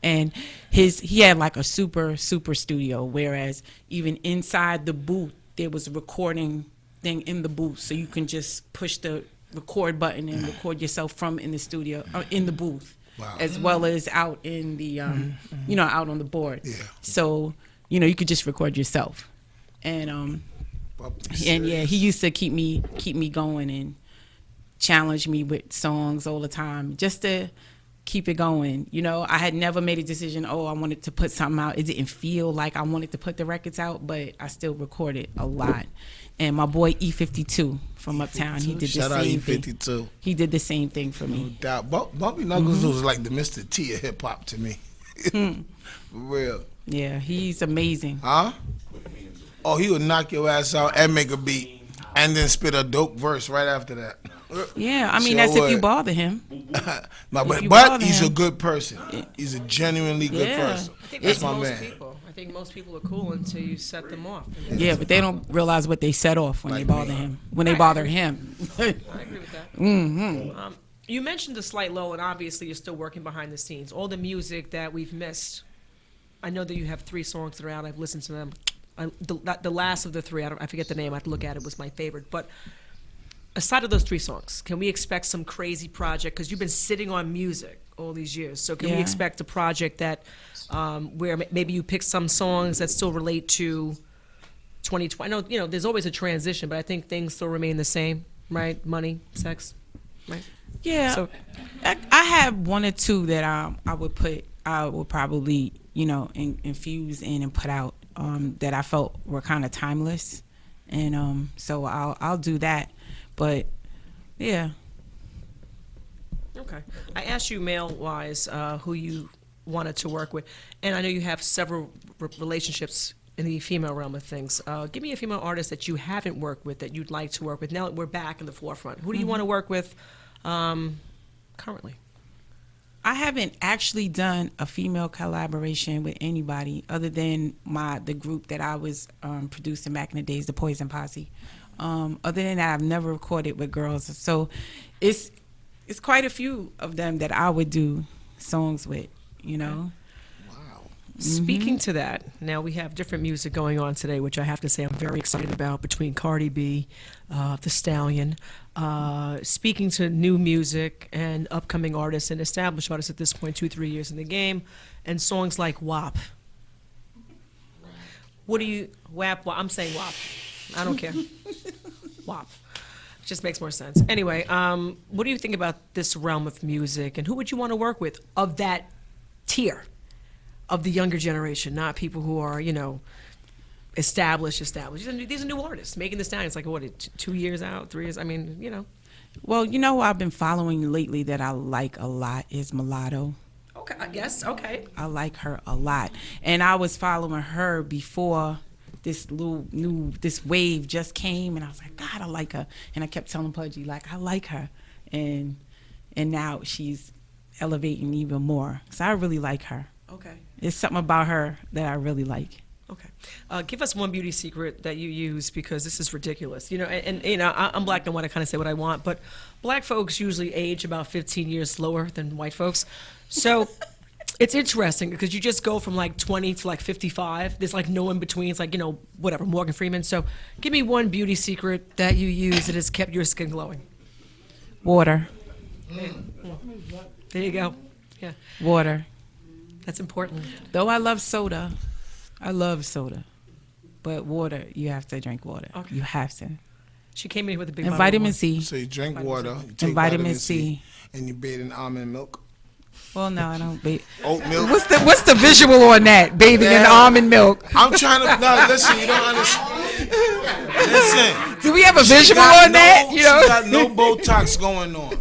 And he had like a super studio, whereas even inside the booth, there was a recording thing in the booth. So you can just push the record button and record yourself from in the studio, or in the booth, as well as out in the, you know, out on the board. Yeah. So, you know, you could just record yourself. And yeah, he used to keep me going and challenge me with songs all the time, just to keep it going. You know, I had never made a decision, oh, I wanted to put something out. It didn't feel like I wanted to put the records out, but I still recorded a lot. And my boy E52 from Uptown, he did the Shout out same E52. thing. He did the same thing for No me. doubt. Bumpy Knuckles was like the Mr. T of hip hop to me. For real. Yeah, he's amazing. Huh? Oh, he would knock your ass out and make a beat and then spit a dope verse right after that. Yeah, I mean, Sure that's if you would. bother him. But he's a good person. He's a genuinely good Yeah. person. I think That's that's my most man. people. I think most people are cool until you set them off. Yeah, but they don't realize what they set off when Like they bother me. him. When they bother him. I agree with that. Mm-hmm. You mentioned the slight low, and obviously you're still working behind the scenes. All the music that we've missed. I know that you have 3 songs that are out. I've listened to them. The last of the 3, I forget the name. I have to look at it. Was my favorite. But aside of those 3 songs, can we expect some crazy project? Because you've been sitting on music all these years. So can we Yeah. expect a project that where maybe you pick some songs that still relate to 2020? I know, there's always a transition, but I think things still remain the same, right? Money, sex, right? Yeah, So- I have 1 or 2 that I would probably infuse in and put out that I felt were kind of timeless, and so I'll do that. But yeah, Okay. I asked you male-wise who you wanted to work with, and I know you have several relationships in the female realm of things. Give me a female artist that you haven't worked with that you'd like to work with. Now that we're back in the forefront, who do you want to work with currently? I haven't actually done a female collaboration with anybody other than the group that I was producing back in the days, the Poison Posse. Other than that, I've never recorded with girls. So it's quite a few of them that I would do songs with, Speaking to that, now we have different music going on today, which I have to say I'm very excited about, between Cardi B, The Stallion, speaking to new music and upcoming artists and established artists at this point, 2-3 years in the game, and songs like WAP. What do you, WAP, I'm saying WAP. I don't care. WAP. Just makes more sense. Anyway, what do you think about this realm of music, and who would you want to work with of that tier? Of the younger generation, not people who are, established. These are new artists making this down. It's like, what, 2 years out, 3 years? I mean, Well, who I've been following lately that I like a lot is Mulatto. Okay, I guess, okay. I like her a lot. And I was following her before this this wave just came, and I was like, God, I like her. And I kept telling Pudgy, like, I like her. And now she's elevating even more. So I really like her. Okay. There's something about her that I really like. Okay. Give us one beauty secret that you use, because this is ridiculous. I'm black and white. I kind of say what I want, but black folks usually age about 15 years slower than white folks. So it's interesting because you just go from like 20 to like 55. There's like no in between. It's like, whatever, Morgan Freeman. So give me one beauty secret that you use that has kept your skin glowing. Water. There you go. Yeah. Water. That's important. Though I love soda. But water, you have to drink water. Okay. You have to. She came in with a big And bottle of vitamin wine. C. So you drink water, you And take vitamin C. and you bathe in almond milk. Well, no, I don't bathe. Oat milk. What's the visual on that? Bathing in almond milk. I'm trying to. No, listen. You don't understand. Listen. Do we have a She visual got on that? She got no Botox going on.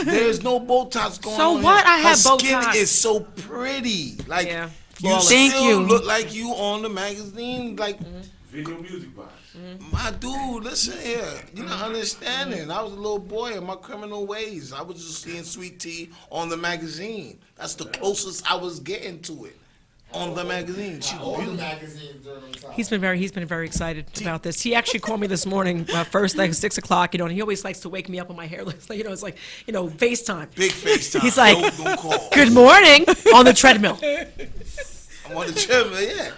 There's no Botox going So on. what? Here. I have Her skin Botox. is so pretty. Like Yeah. you Flawless. Thank still you. look like you on the magazine. Like Video music box. my dude, listen here. You're not understanding. I was a little boy in my criminal ways. I was just seeing Sweet Tea on the magazine. That's the closest I was getting to it. On the magazine. She was All the beautiful. magazines during the time. He's been very excited about this. He actually called me this morning, first like 6 o'clock, and he always likes to wake me up on my hair list. It's like, FaceTime. Big FaceTime. He's like, don't call. good morning, on the treadmill. I'm on the treadmill, yeah.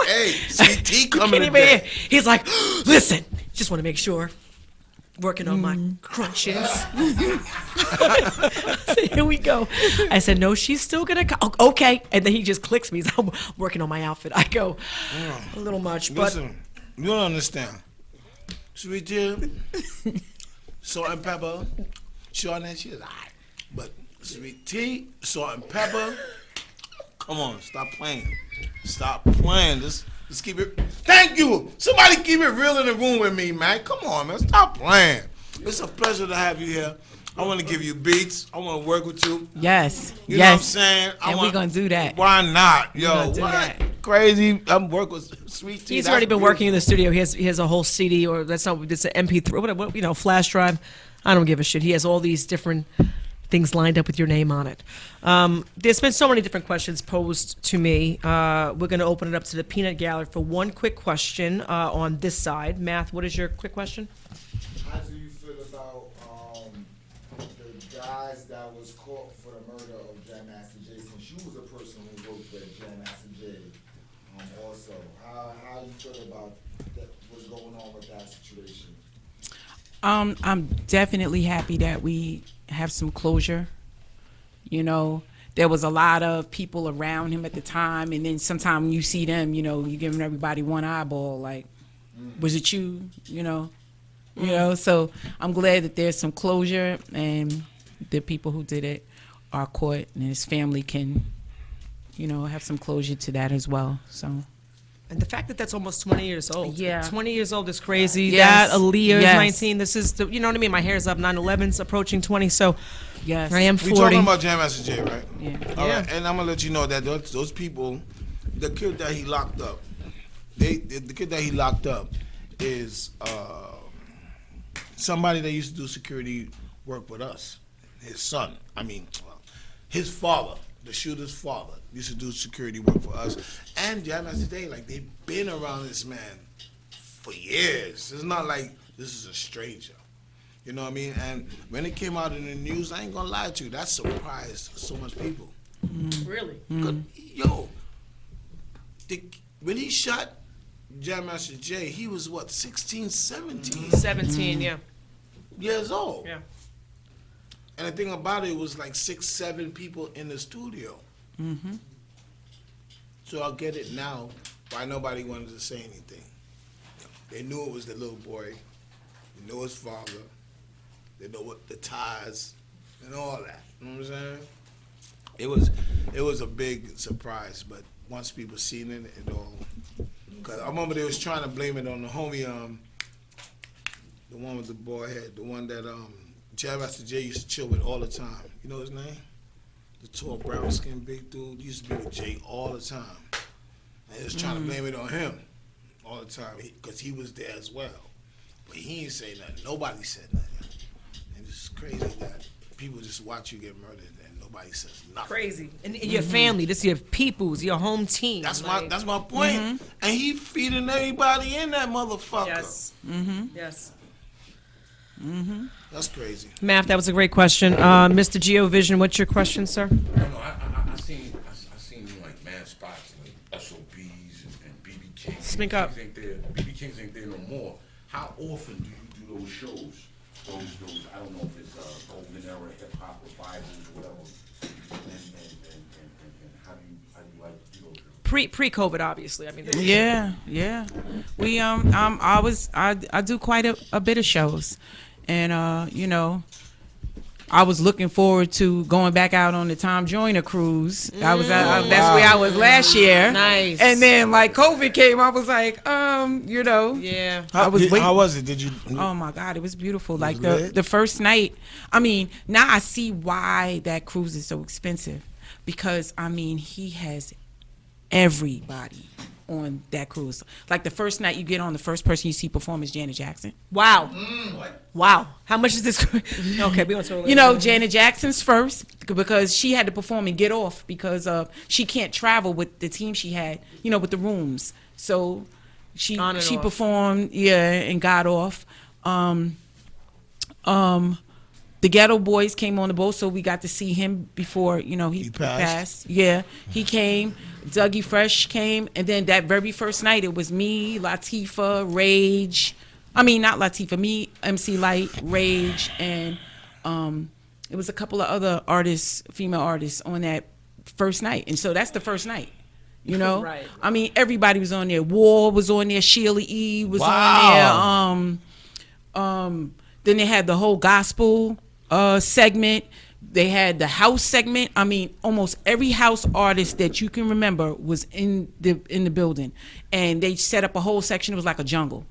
Hey, Sweet Tea You coming can't even hear. today. He's like, listen, just want to make sure. Working on my crunches. So here we go. I said, no, she's still going to come. Okay. And then he just clicks me. He's I'm working on my outfit. I go, a little much. But Listen, you don't understand. Sweet Tea, salt and pepper, she on that shit. But sweet tea, salt and pepper. Come on, stop playing. Stop playing. Just keep it. Thank you. Somebody keep it real in the room with me, man. Come on, man. Stop playing. It's a pleasure to have you here. I want to give you beats. I want to work with you. Yes. You know what I'm saying? We're going to do that. Why not? Yo, what? That. Crazy. I'm working with Sweet Tea. He's already been working in the studio. He has a whole CD, or it's an MP3, what, flash drive. I don't give a shit. He has all these different things lined up with your name on it. There's been so many different questions posed to me. We're going to open it up to the peanut gallery for one quick question on this side. Math, what is your quick question? How do you feel about the guys that was caught for the murder of Jam Master Jay? Since you was a person who worked with Jam Master Jay, also, how you feel about what's going on with that situation? I'm definitely happy that we have some closure. You know, there was a lot of people around him at the time, and then sometimes when you see them, you know, you're giving everybody one eyeball, like, was it you? You know, so I'm glad that there's some closure, and the people who did it are caught, and his family can, you know, have some closure to that as well. So. And the fact that that's almost 20 years old. Yeah. 20 years old is crazy. Yes. That, Aaliyah is Yes. 19. This is, you know what I mean? My hair's up. 9/11's approaching 20. So yes. I am 40. We talking about Jam Master Jay, right? Yeah. All right. And I'm going to let you know that those people, the kid that he locked up, the kid that he locked up is somebody that used to do security work with us. His son. His father. The shooter's father used to do security work for us. And Jam Master Jay, like, they've been around this man for years. It's not like this is a stranger. You know what I mean? And when it came out in the news, I ain't gonna lie to you, that surprised so much people. Really? Yo, when he shot Jam Master Jay, he was what, 16, 17? 17, yeah. Years old. Yeah. And the thing about it was like 6, 7 people in the studio. Mm-hmm. So I'll get it now why nobody wanted to say anything. They knew it was the little boy. They knew his father. They know what the ties and all that. You know what I'm saying? It was a big surprise, but once people seen it, it all. Cause I remember they was trying to blame it on the homie, the one with the boy head, the one that Jam Master Jay used to chill with all the time. You know his name? The tall, brown-skinned big dude. He used to be with Jay all the time. And they was trying to blame it on him all the time because he was there as well. But he ain't say nothing. Nobody said nothing. And it's crazy that people just watch you get murdered and nobody says nothing. Crazy. And your family, this is your peoples, your home team. That's my point. And he feeding everybody in that motherfucker. Yes. Yes. That's crazy. Math, that was a great question. Mr. GeoVision, what's your question, sir? I seen like mad spots like SOBs and BB Kings. Speak up. BB Kings ain't there no more. How often do you do those shows? Those I don't know if it's golden era hip hop revivals or whatever. And how do you like to do those shows? Pre-COVID, obviously. I mean, Yeah. We I do quite a bit of shows, and you know, I was looking forward to going back out on the Tom Joyner cruise. That's where I was last year. Nice. And then like COVID came, I was like, you know. Yeah. How was it? Did you? Oh my God, it was beautiful. It Like was the first night. I mean, now I see why that cruise is so expensive, because I mean he has everybody on that cruise. Like the first night you get on, the first person you see perform is Janet Jackson. Wow. Wow. How much is this? Okay, we want You know, Janet Jackson's first because she had to perform and get off because she can't travel with the team she had, you know, with the rooms. So she off. performed, and got off. The Ghetto Boys came on the boat, so we got to see him before, you know, he passed. Yeah, he came. Dougie Fresh came, and then that very first night, it was me, Latifah, Rage. I mean, not Latifah, me, MC Light, Rage, and it was a couple of other artists, female artists, on that first night. And so that's the first night, you know? Right. I mean, everybody was on there. War was on there. Sheila E. was on there. Then they had the whole gospel segment. They had the house segment. I mean, almost every house artist that you can remember was in the building, and they set up a whole section. It was like a jungle,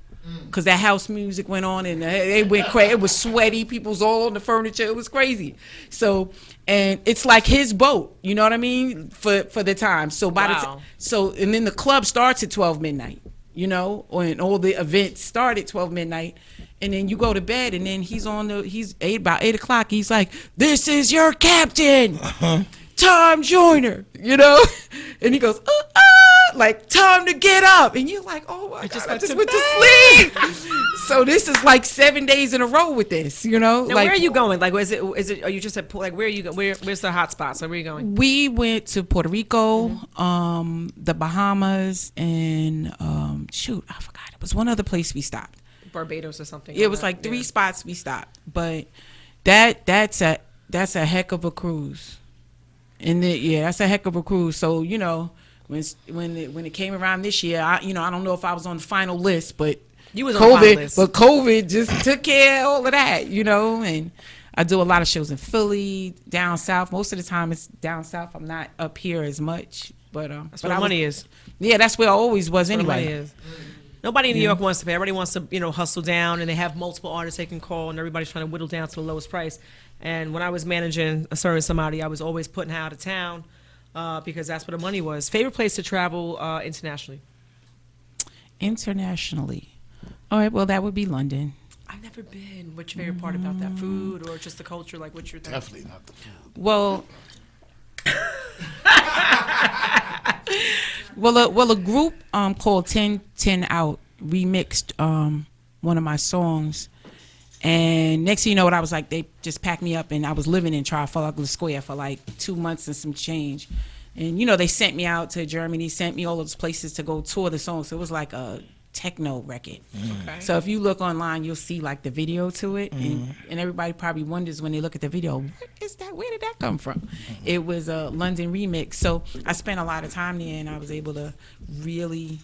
because that house music went on, and they went crazy. It was sweaty. People was all on the furniture. It was crazy. So, and it's like his boat. You know what I mean? For the time. So and then the club starts at 12 midnight. You know, and all the events start at 12 midnight. And then you go to bed, and then he's about 8 o'clock. He's like, "This is your captain, Tom Joyner," you know? And he goes, like, "Time to get up." And you're like, "Oh my God, I just went to sleep." So this is like 7 days in a row with this, you know? Now, like, where are you going? Like, is it, are you just at, like, where are you going? Where's the hot spots? Like, where are you going? We went to Puerto Rico, the Bahamas, and, shoot, I forgot. It was one other place we stopped. Barbados or something. It was like 3 spots we stopped, but that's a heck of a cruise, and that's a heck of a cruise. So you know, when it came around this year, I don't know if I was on the final list, but you was on the final list. But COVID just took care of all of that, you know. And I do a lot of shows in Philly, down south. Most of the time it's down south. I'm not up here as much, but that's where money is. Yeah, that's where I always was that's anyway. Where money is. Nobody in New York wants to pay. Everybody wants to, hustle down, and they have multiple artists they can call, and everybody's trying to whittle down to the lowest price. And when I was managing a certain somebody, I was always putting her out of town because that's where the money was. Favorite place to travel internationally? Internationally. All right, well, that would be London. I've never been. What's your favorite part about that? Food or just the culture? Like, what's your thing? Definitely not the food. Well... Well, a group called 10 Out remixed one of my songs, and next thing you know, what I was like, they just packed me up, and I was living in Trafalgar Square for like 2 months and some change, and they sent me out to Germany, sent me all those places to go tour the song. So it was like a techno record. Okay. So if you look online, you'll see like the video to it, and everybody probably wonders when they look at the video, what is that? Where did that come from? It was a London remix. So I spent a lot of time there, and I was able to really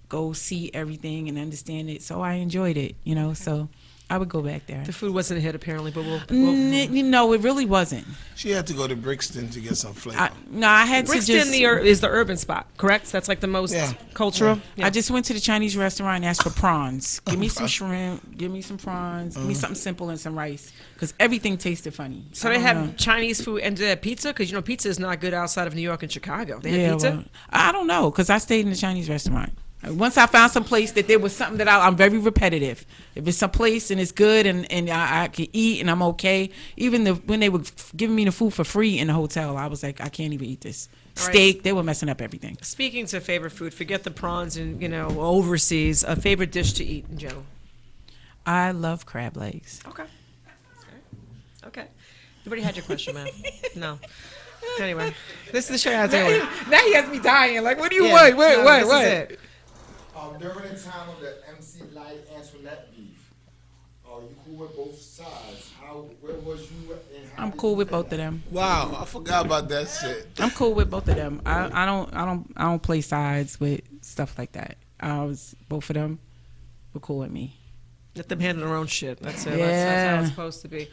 go see everything and understand it. So I enjoyed it, So I would go back there. The food wasn't a hit apparently, but no, it really wasn't. She had to go to Brixton to get some flavor. I had Brixton to just... is the urban spot, correct? That's like the most cultural? Yeah. I just went to the Chinese restaurant and asked for prawns. Give me some shrimp, give me some prawns, give me something simple and some rice, because everything tasted funny. So they have Chinese food and they have pizza? Because, pizza is not good outside of New York and Chicago. They have pizza? Well, I don't know, because I stayed in the Chinese restaurant. Once I found some place that there was something that I'm very repetitive. If it's some place and it's good and I can eat and I'm okay, even when they were giving me the food for free in the hotel, I was like, I can't even eat this. Steak, they were messing up everything. Speaking to favorite food, forget the prawns and, overseas, a favorite dish to eat in general. I love crab legs. Okay. You already had your question, man. No. Anyway, this is the show. Now he has me dying. Like, what do you want? What? During the time of the MC Light Antoinette beef, you cool with both sides? Where was you? I'm cool with both of them. Wow, I forgot about that shit. I'm cool with both of them. I don't play sides with stuff like that. Both of them were cool with me. Let them handle their own shit. That's it. Yeah. That's how it's supposed to be.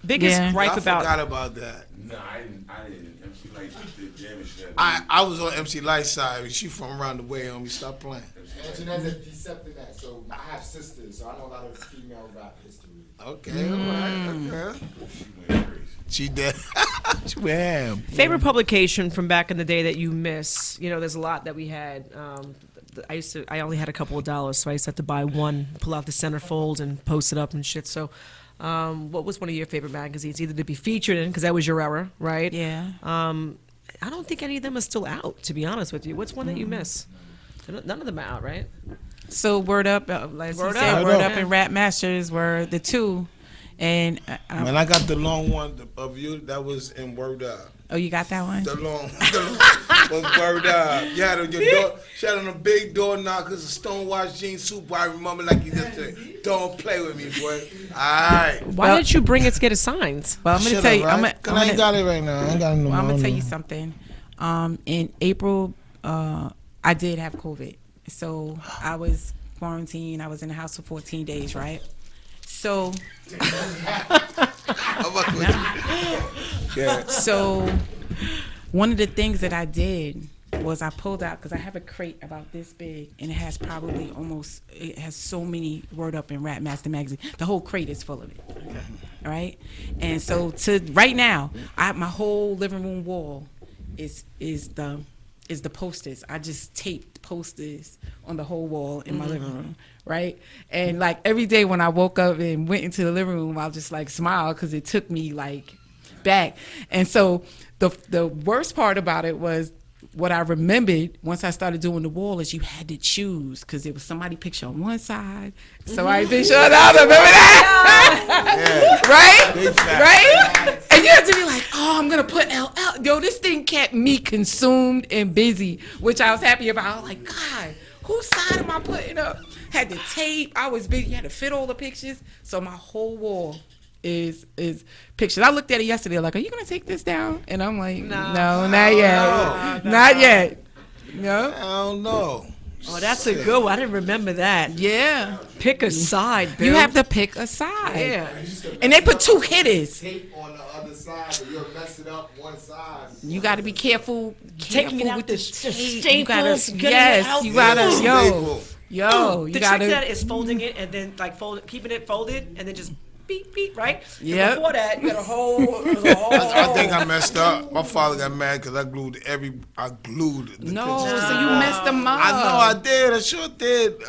Biggest gripe about... I forgot about that. No, I didn't. MC Light did damage that. I was on MC Light's side. She from around the way on me. Stop playing. Antoinette's a Decepticon, so I have sisters, so I know a lot of female rap history. Okay, all right. Okay. She went crazy. She did. She went. Favorite publication from back in the day that you miss? There's a lot that we had. I only had a couple of dollars, so I used to have to buy one, pull out the centerfold, and post it up and shit. So, what was one of your favorite magazines, either to be featured in, because that was your era, right? Yeah. I don't think any of them are still out, to be honest with you. What's one that you miss? None of them are out, right? So Word Up, like Word Up and Rap Masters were the two. And when I got the long one of you, that was in Word Up. Oh, you got that one? The long was Word Up. You had on your door, she had on a big door knockers, a stonewashed jean suit. Boy, I remember like you just said, don't play with me, boy. All right. Why didn't you bring it to get it signed? Well, I'm going to tell you. Right? I ain't got it right now. I ain't got it no more. I'm going to tell you something. In April, I did have COVID. So I was quarantined. I was in the house for 14 days, right? So Yeah. So one of the things that I did was I pulled out, because I have a crate about this big, and it has it has so many Word Up and Rap Master magazine. The whole crate is full of it. Okay. All right? And so right now, my whole living room wall is the posters. I just taped posters on the whole wall in my living room, right? And like every day when I woke up and went into the living room, I'll just like smile because it took me like back. And so the worst part about it was, what I remembered once I started doing the wall is you had to choose, because there was somebody picture on one side, somebody picture on the other. Remember that? Right? And you have to be like, oh, I'm going to put LL. Yo, this thing kept me consumed and busy, which I was happy about. I was like, God, whose side am I putting up? Had the tape. I was busy. You had to fit all the pictures. So my whole wall is pictures. I looked at it yesterday like, are you gonna take this down? And I'm like, no, not yet. Not yet. No? I don't know. Oh, that's a good one. I didn't remember that. Yeah. Pick a side, Bill. You have to pick a side. Yeah. And they put two hitters. Tape on the other side, but you'll mess it up one side. You got to be careful. Taking it out with the tape. staples, You getting gotta, it out. you gotta, yo, The you gotta. trick to that is folding it and then like keeping it folded and then just beep beep, right? Yeah. Before that, you got a whole. I think I messed up. My father got mad because I glued the No, pictures. so you messed them up. I know I did. I sure did.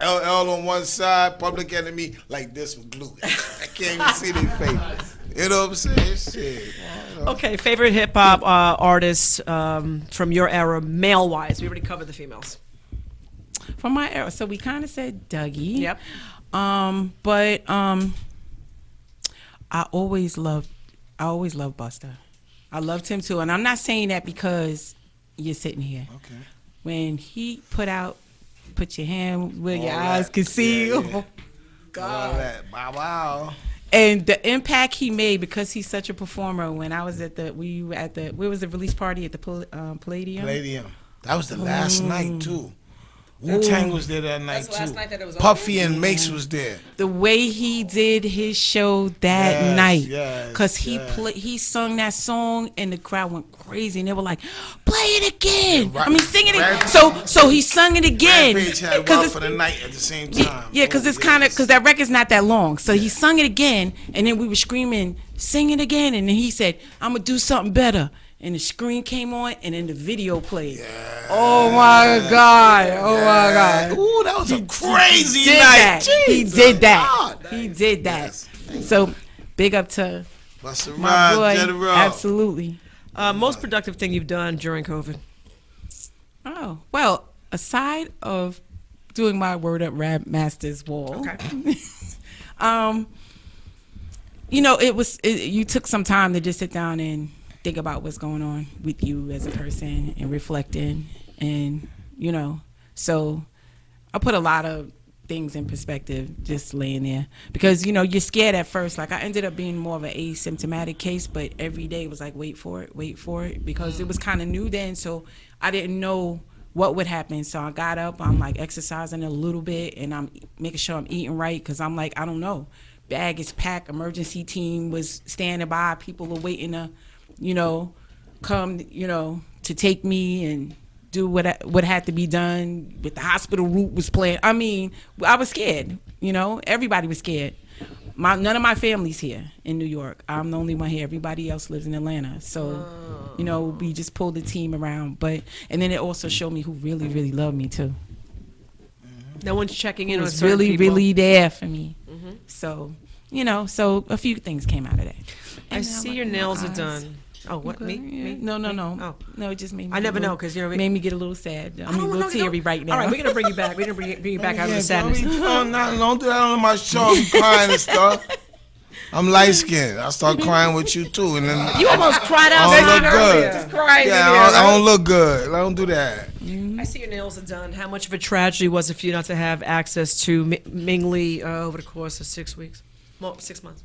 LL on one side, Public Enemy like this with glue. I can't even see their face. You know what I'm saying? Shit. Okay, favorite hip hop artists from your era, male wise. We already covered the females. From my era, so we kind of said Dougie. Yep. But I always loved Busta. I loved him too, and I'm not saying that because you're sitting here. Okay. When he put your hand where your All eyes that. can see. Yeah, yeah. Oh God. All that. Wow. And the impact he made, because he's such a performer. When I was where was the release party at the Palladium? Palladium. That was the last night too. Wu-Tang was there that night That's the last too. night that it was Puffy over? and Mace was there. The way he did his show that night, because he sung that song and the crowd went crazy and they were like, "Play it again!" I mean, sing it again. So he sung it again. Rampage had Wild for the Night at the same time. Yeah, because it's kind of because that record's not that long. So he sung it again, and then we were screaming, "Sing it again!" And then he said, "I'm gonna do something better." And the screen came on, and then the video played. Yeah. Oh my God! Oh my God! Ooh, that was a crazy did night. That. He Jesus did that. God. He did that. Yes. So, big up to Busta my Rhymes, boy. General. Absolutely. Most productive thing you've done during COVID? Oh well, aside of doing my Word Up Rap Masters wall. Okay. You took some time to just sit down and think about what's going on with you as a person and reflecting, and so I put a lot of things in perspective just laying there, because you're scared at first. Like I ended up being more of an asymptomatic case, but every day was like wait for it, because it was kind of new then, so I didn't know what would happen. So I got up, I'm like exercising a little bit, and I'm making sure I'm eating right, because I'm like, I don't know, bag is packed, emergency team was standing by, people were waiting to come, to take me and do what had to be done. With the hospital route was planned. I mean, I was scared. Everybody was scared. None of my family's here in New York. I'm the only one here. Everybody else lives in Atlanta. So, we just pulled the team around. And then it also showed me who really, really loved me too. No one's checking in on was certain really, people. really there for me. Mm-hmm. So, so a few things came out of that. I see your nails are done. Oh, what? Okay. Me? No. Oh. No, it just made me. I never know, because made me get a little sad. I'm a don't little know, teary right now. All right, we're gonna bring you back. We're gonna bring you back out of the sadness. Don't do that on my show. I'm crying and stuff. I'm light skinned. I start crying with you too, and then You almost cried I don't outside look earlier. good. Just crying. Yeah, I don't look good. I don't do that. I see your nails are done. How much of a tragedy was it for you not to have access to Ming Lee over the course of 6 weeks? Well, 6 months.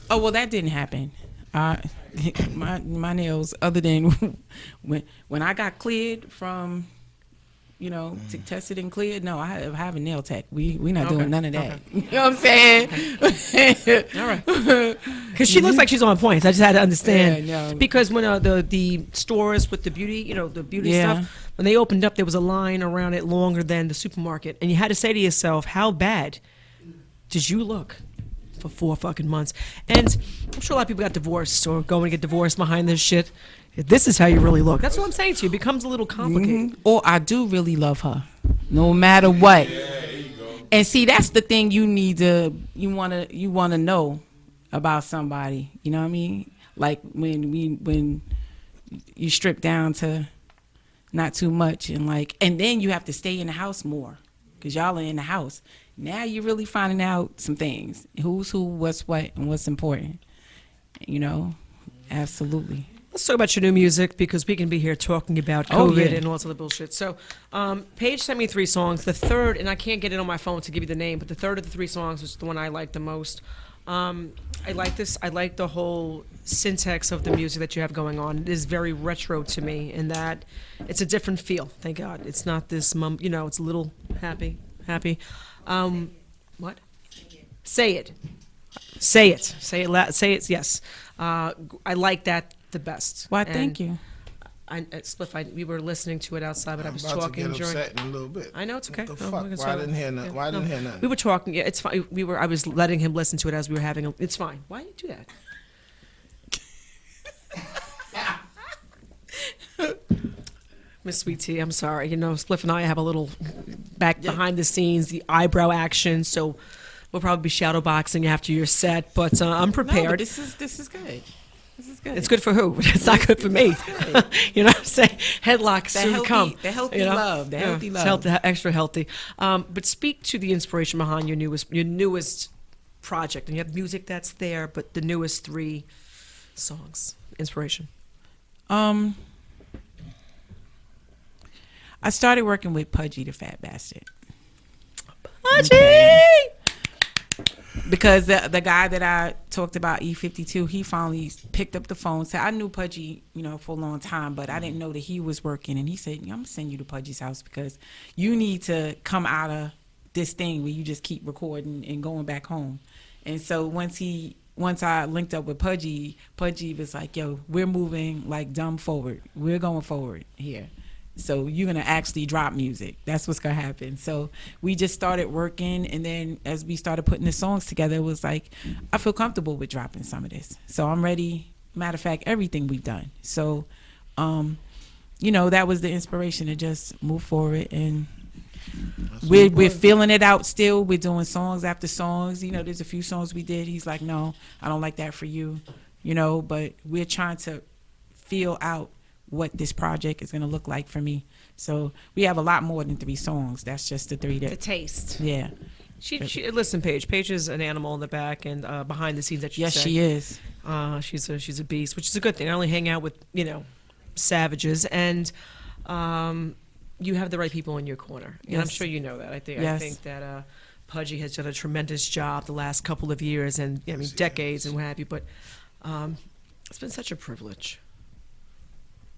Oh well, that didn't happen. My nails, other than when I got cleared from you know, to test it and clear it. No, I have a nail tech. We not doing none of that. You know what I'm saying? All right. Because she looks like she's on point. I just had to understand. Yeah, no. Because when the stores with the beauty, the beauty stuff, when they opened up, there was a line around it longer than the supermarket, and you had to say to yourself, "How bad did you look for 4 fucking months?" And I'm sure a lot of people got divorced or going to get divorced behind this shit. This is how you really look. That's what I'm saying to you. It becomes a little complicated. Or I do really love her, no matter what. And see, that's the thing you wanna know about somebody. You know what I mean? Like when you strip down to not too much, and then you have to stay in the house more because y'all are in the house. Now you're really finding out some things: who's who, what's what, and what's important. Absolutely. Let's talk about your new music because we can be here talking about COVID and all this other bullshit. So, Paige sent me 3 songs. The third, and I can't get it on my phone to give you the name, but the third of the 3 songs was the one I liked the most. I like this. I like the whole syntax of the music that you have going on. It is very retro to me in that it's a different feel. Thank God. It's not this it's a little happy. What? Say it. Say it. Say it. Say it. Yes. I like that the best. Why? Thank you. Spliff, we were listening to it outside, but I was about talking to get during. upset in a little bit. I know it's okay. What the No, fuck? we can Why talk. didn't hear nothing? Why didn't hear nothing? We were talking. Yeah, it's fine. I was letting him listen to it as we were having. It's fine. Why did you do that? Miss Sweet Tea, I'm sorry. Spliff and I have a little behind the scenes, the eyebrow action. So we'll probably be shadow boxing after your set, but I'm prepared. No, but this is good. This is good. It's good for who? It's not good for me. You know what I'm saying? Headlock soon come. The healthy love. The healthy love. Extra healthy. But speak to the inspiration behind your newest project. And you have music that's there, but the newest 3 songs. Inspiration. I started working with Pudgy the Fat Bastard. Pudgy! Because the guy that I talked about, E52, he finally picked up the phone. Said, I knew Pudgy, for a long time, but I didn't know that he was working. And he said, I'm going to send you to Pudgy's house because you need to come out of this thing where you just keep recording and going back home. And so once I linked up with Pudgy was like, yo, we're moving like dumb forward. We're going forward here. So you're going to actually drop music. That's what's going to happen. So we just started working, and then as we started putting the songs together, it was like, I feel comfortable with dropping some of this. So I'm ready. Matter of fact, everything we've done. So, that was the inspiration to just move forward. And we're feeling it out still. We're doing songs after songs. There's a few songs we did. He's like, no, I don't like that for you. But we're trying to feel out what this project is going to look like for me. So we have a lot more than 3 songs. That's just the 3 that... The taste. Yeah. She listen, Paige. Paige is an animal in the back and behind the scenes that you Yes, say. she is. She's a beast, which is a good thing. I only hang out with, savages. And you have the right people in your corner. And Yes. I'm sure you know that. I Yes. think that Pudgy has done a tremendous job the last couple of years and, decades and what have you. But it's been such a privilege.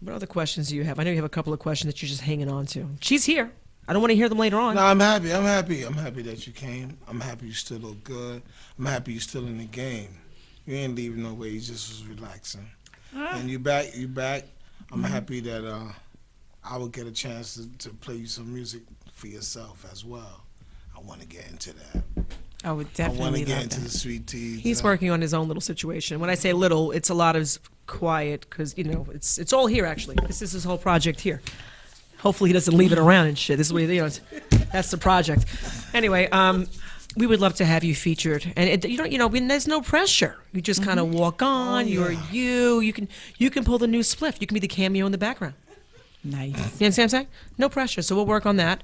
What other questions do you have? I know you have a couple of questions that you're just hanging on to. She's here. I don't want to hear them later on. No, I'm happy that you came. I'm happy you still look good. I'm happy you're still in the game. You ain't leaving no way. You just was relaxing. And you back. I'm happy that I will get a chance to play you some music for yourself as well. I want to get into that. I would definitely I want to get love into that. the Sweet Tea. He's working on his own little situation. When I say little, it's a lot of quiet because it's all here actually. This is his whole project here. Hopefully he doesn't leave it around and shit. This is what that's the project. Anyway, we would love to have you featured, and there's no pressure. You just kind of walk on. You're you. You can pull the new spliff. You can be the cameo in the background. Nice. You understand what I'm saying? No pressure. So we'll work on that.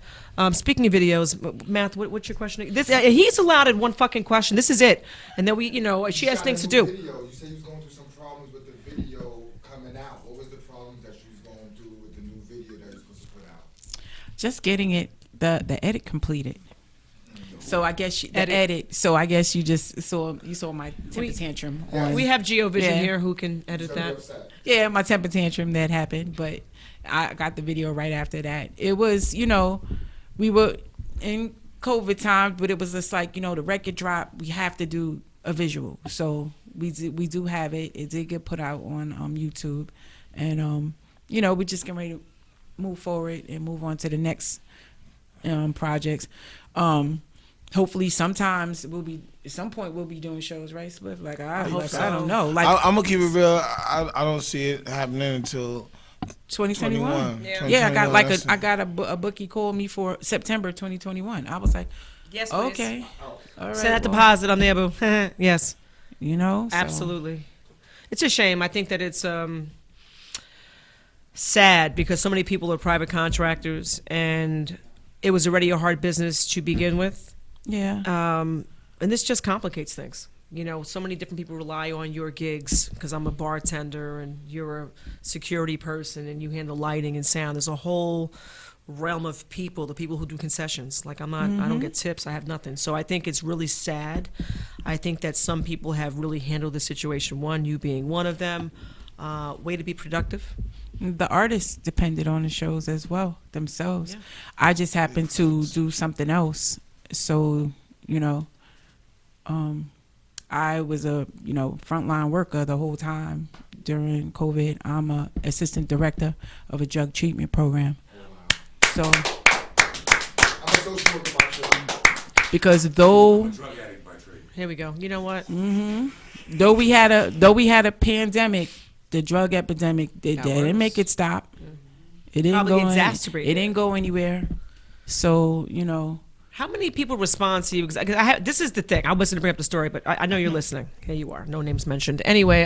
Speaking of videos, Matt, what's your question? He's allowed in one fucking question. This is it. And then she has things to do. You said you was going through some problems with the video coming out. What was the problems that you was going through with the new video that you was supposed to put out? Just getting the edit completed. So I guess the edit. So I guess you just saw my temper tantrum. We have GeoVision Yeah. here who can edit that. Yeah, my temper tantrum that happened, but I got the video right after that. It was, we were in COVID time, but it was just like, the record drop. We have to do a visual, so we do have it. It did get put out on YouTube, and we're just getting ready to move forward and move on to the next projects. Hopefully, at some point we'll be doing shows, right, Spliff? Like I hope so. I don't know. Like I'm gonna keep it real. I don't see it happening until 2021. Yeah, I got a bookie called me for September 2021. I was like, yes, please. Okay, all right. Send that deposit on there, boo. Yes, so. Absolutely. It's a shame. I think that it's sad because so many people are private contractors, and it was already a hard business to begin with. Yeah. And this just complicates things. So many different people rely on your gigs because I'm a bartender and you're a security person and you handle lighting and sound. There's a whole realm of people, the people who do concessions. Like I don't get tips, I have nothing. So I think it's really sad. I think that some people have really handled the situation, one, you being one of them. Way to be productive. The artists depended on the shows as well themselves. Yeah. I just happened to do something else. So, I was a, frontline worker the whole time during COVID. I'm a assistant director of a drug treatment program. So, I'm a social worker by trade. Because here we go. You know what? Though we had a pandemic, the drug epidemic, they didn't make it stop. It didn't Probably go exacerbate it didn't go anywhere. So, How many people respond to you? Because this is the thing. I wasn't to bring up the story, but I know you're listening. Here you are. No names mentioned. Anyway,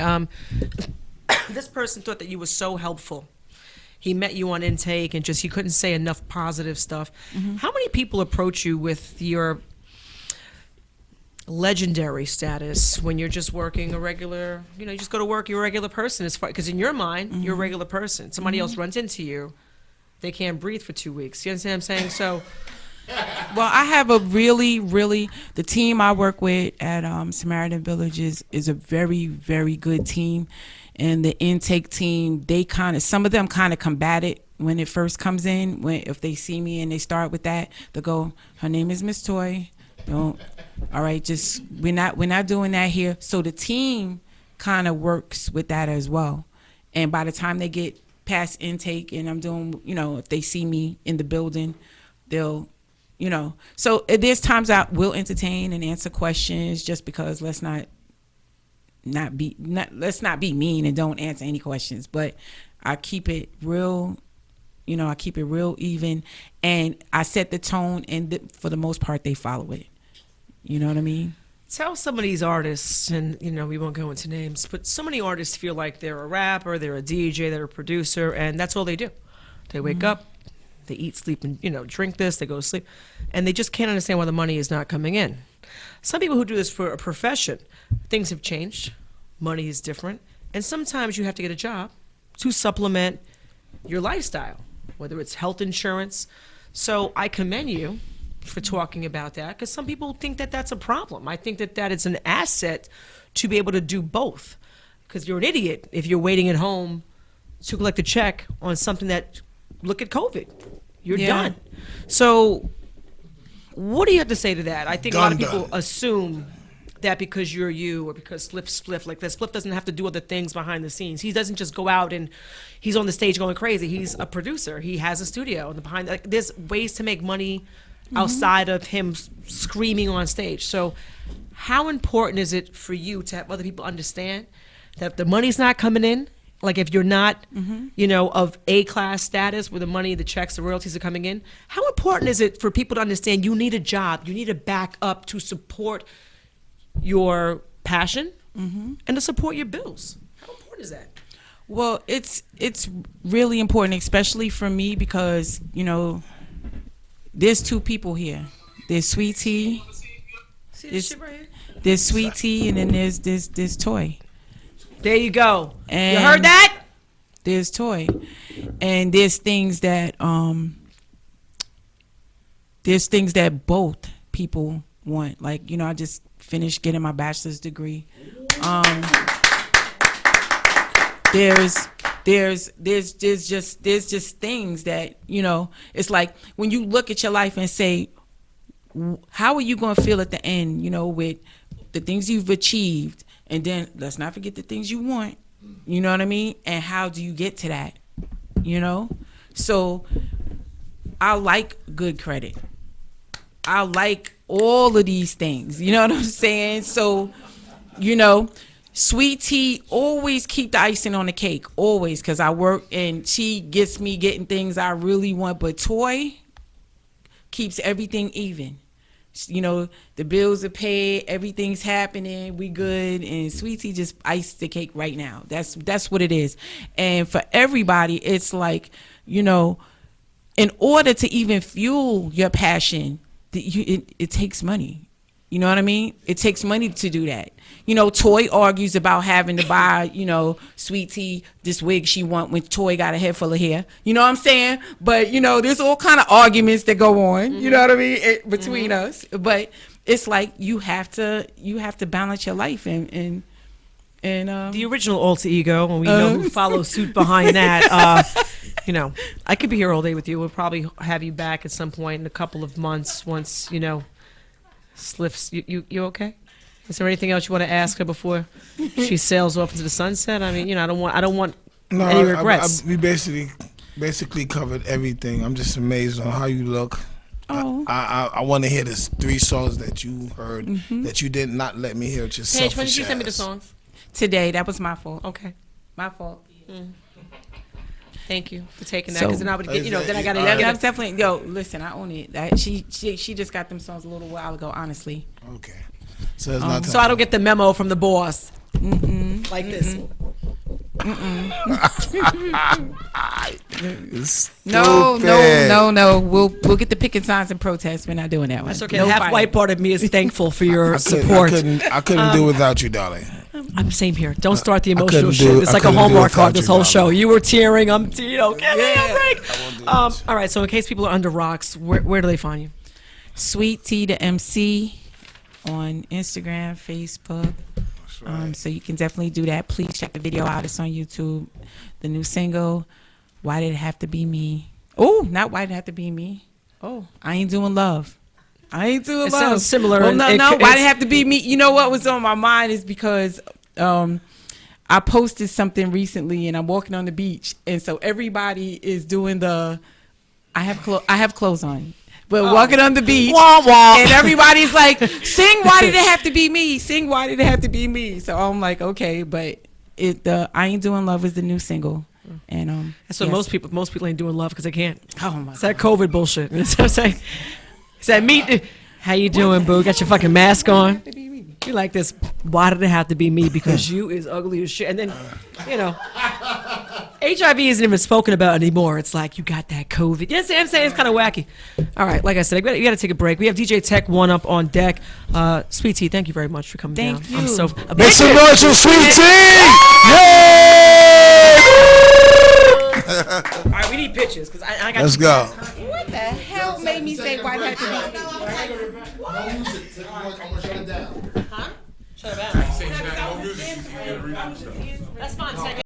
this person thought that you were so helpful. He met you on intake and he couldn't say enough positive stuff. How many people approach you with your legendary status when you're just working a regular, you just go to work, you're a regular person, because in your mind, you're a regular person. Somebody else runs into you, they can't breathe for 2 weeks. You understand what I'm saying? So... Well, I have a really, the team I work with at Samaritan Villages is a very, very good team. And the intake team, some of them kind of combat it when it first comes in. If they see me and they start with that, they'll go, her name is Miss Toy. All right, we're not doing that here. So the team kind of works with that as well. And by the time they get past intake and I'm doing, if they see me in the building, they'll, so there's times I will entertain and answer questions just because let's not be mean and don't answer any questions, but I keep it real, I keep it real even, and I set the tone, and for the most part they follow it. You know what I mean? Tell some of these artists, and we won't go into names, but so many artists feel like they're a rapper, they're a DJ, they're a producer, and that's all they do. They wake up, they eat, sleep, and drink this. They go to sleep, and they just can't understand why the money is not coming in. Some people who do this for a profession, things have changed, money is different, and sometimes you have to get a job to supplement your lifestyle, whether it's health insurance. So I commend you for talking about that, because some people think that that's a problem. I think that it's an asset to be able to do both, because you're an idiot if you're waiting at home to collect a check on something that. Look at COVID. You're done. So what do you have to say to that? I think a lot of people assume that because you're you or because Spliff, like that Spliff doesn't have to do other things behind the scenes. He doesn't just go out and he's on the stage going crazy. He's a producer. He has a studio. And there's ways to make money outside of him screaming on stage. So how important is it for you to have other people understand that if the money's not coming in, like if you're not, of A-class status where the money, the checks, the royalties are coming in, how important is it for people to understand you need a job, you need a backup to support your passion and to support your bills? How important is that? Well, it's really important, especially for me, because, there's two people here. There's Sweet Tea. See this shit right here? There's Sweet Tea, and then there's Toy. There you go. And you heard that? There's Toy. And there's things that both people want. Like, you know, I just finished getting my bachelor's degree. There's just things that, you know, it's like when you look at your life and say, how are you going to feel at the end, you know, with the things you've achieved, and then let's not forget the things you want, you know what I mean? And how do you get to that, you know? So I like good credit. I like all of these things, you know what I'm saying? So, you know, Sweet Tea always keep the icing on the cake, always, because I work and she gets me getting things I really want, but Toy keeps everything even. You know, the bills are paid, everything's happening, we good, and Sweet Tea just iced the cake right now. That's what it is. And for everybody, it's like, you know, in order to even fuel your passion, it takes money. You know what I mean? It takes money to do that. You know, Toy argues about having to buy, you know, Sweet Tea this wig she want when Toy got a head full of hair. You know what I'm saying? But, you know, there's all kind of arguments that go on, you know what I mean, between us. But it's like you have to balance your life and the original alter ego, and we know who follows suit behind that. You know, I could be here all day with you. We'll probably have you back at some point in a couple of months once, you know, Sliffs, you okay? Is there anything else you want to ask her before she sails off into the sunset? I mean, you know, I don't want any regrets. We basically covered everything. I'm just amazed on how you look. Oh. I want to hear the 3 songs that you heard that you did not let me hear. Just Paige, when did you send me the songs? Today. That was my fault. Okay, my fault. Thank you for taking that, because then I would get, you know, then I got to. Yeah, definitely. Yo, listen, I own it. She just got them songs a little while ago, honestly. Okay. So it's not. So I don't get the memo from the boss. Like this. No. We'll get the picket signs and protests. We're not doing that one. That's okay. Half white part of me is thankful for your support. I couldn't do without you, darling. I'm the same here. Don't start the emotional shit. It's like a Hallmark card, this whole show. You were tearing. I'm, you know, give me a break. All right, so in case people are under rocks, where do they find you? Sweet Tea the MC on Instagram, Facebook. Right. So you can definitely do that. Please check the video out. It's on YouTube. The new single, Why Did It Have to Be Me? Oh, not Why Did It Have to Be Me? Oh, I Ain't Doing Love. It sounds similar. Well, no, Why Did It Have to Be Me? You know what was on my mind is because I posted something recently and I'm walking on the beach, and so everybody is doing the I have clothes on. But walking on the beach, and everybody's like, sing Why Did It Have to Be Me? Sing Why Did It Have to Be Me? So I'm like, okay, but the I Ain't Doing Love is the new single. And so yes. most people ain't doing love because they can't. Oh my It's that COVID bullshit. It's what I'm saying. It's that meet. How you doing, boo? Got your fucking mask on. You like this? Why did it have to be me? Because you is ugly as shit. And then, you know, HIV isn't even spoken about anymore. It's like, you got that COVID. You know what I'm saying? It's kind of wacky. All right, like I said, you got to take a break. We have DJ Tech One up on deck. Sweet Tea, thank you very much for coming down. Thank you. I'm so Make some noise for Sweet Tea! All right, we need pictures because I got. Let's go. What the hell made me say why did it have to be? No music. I'm gonna shut it down. Huh? Shut it down. That's fine.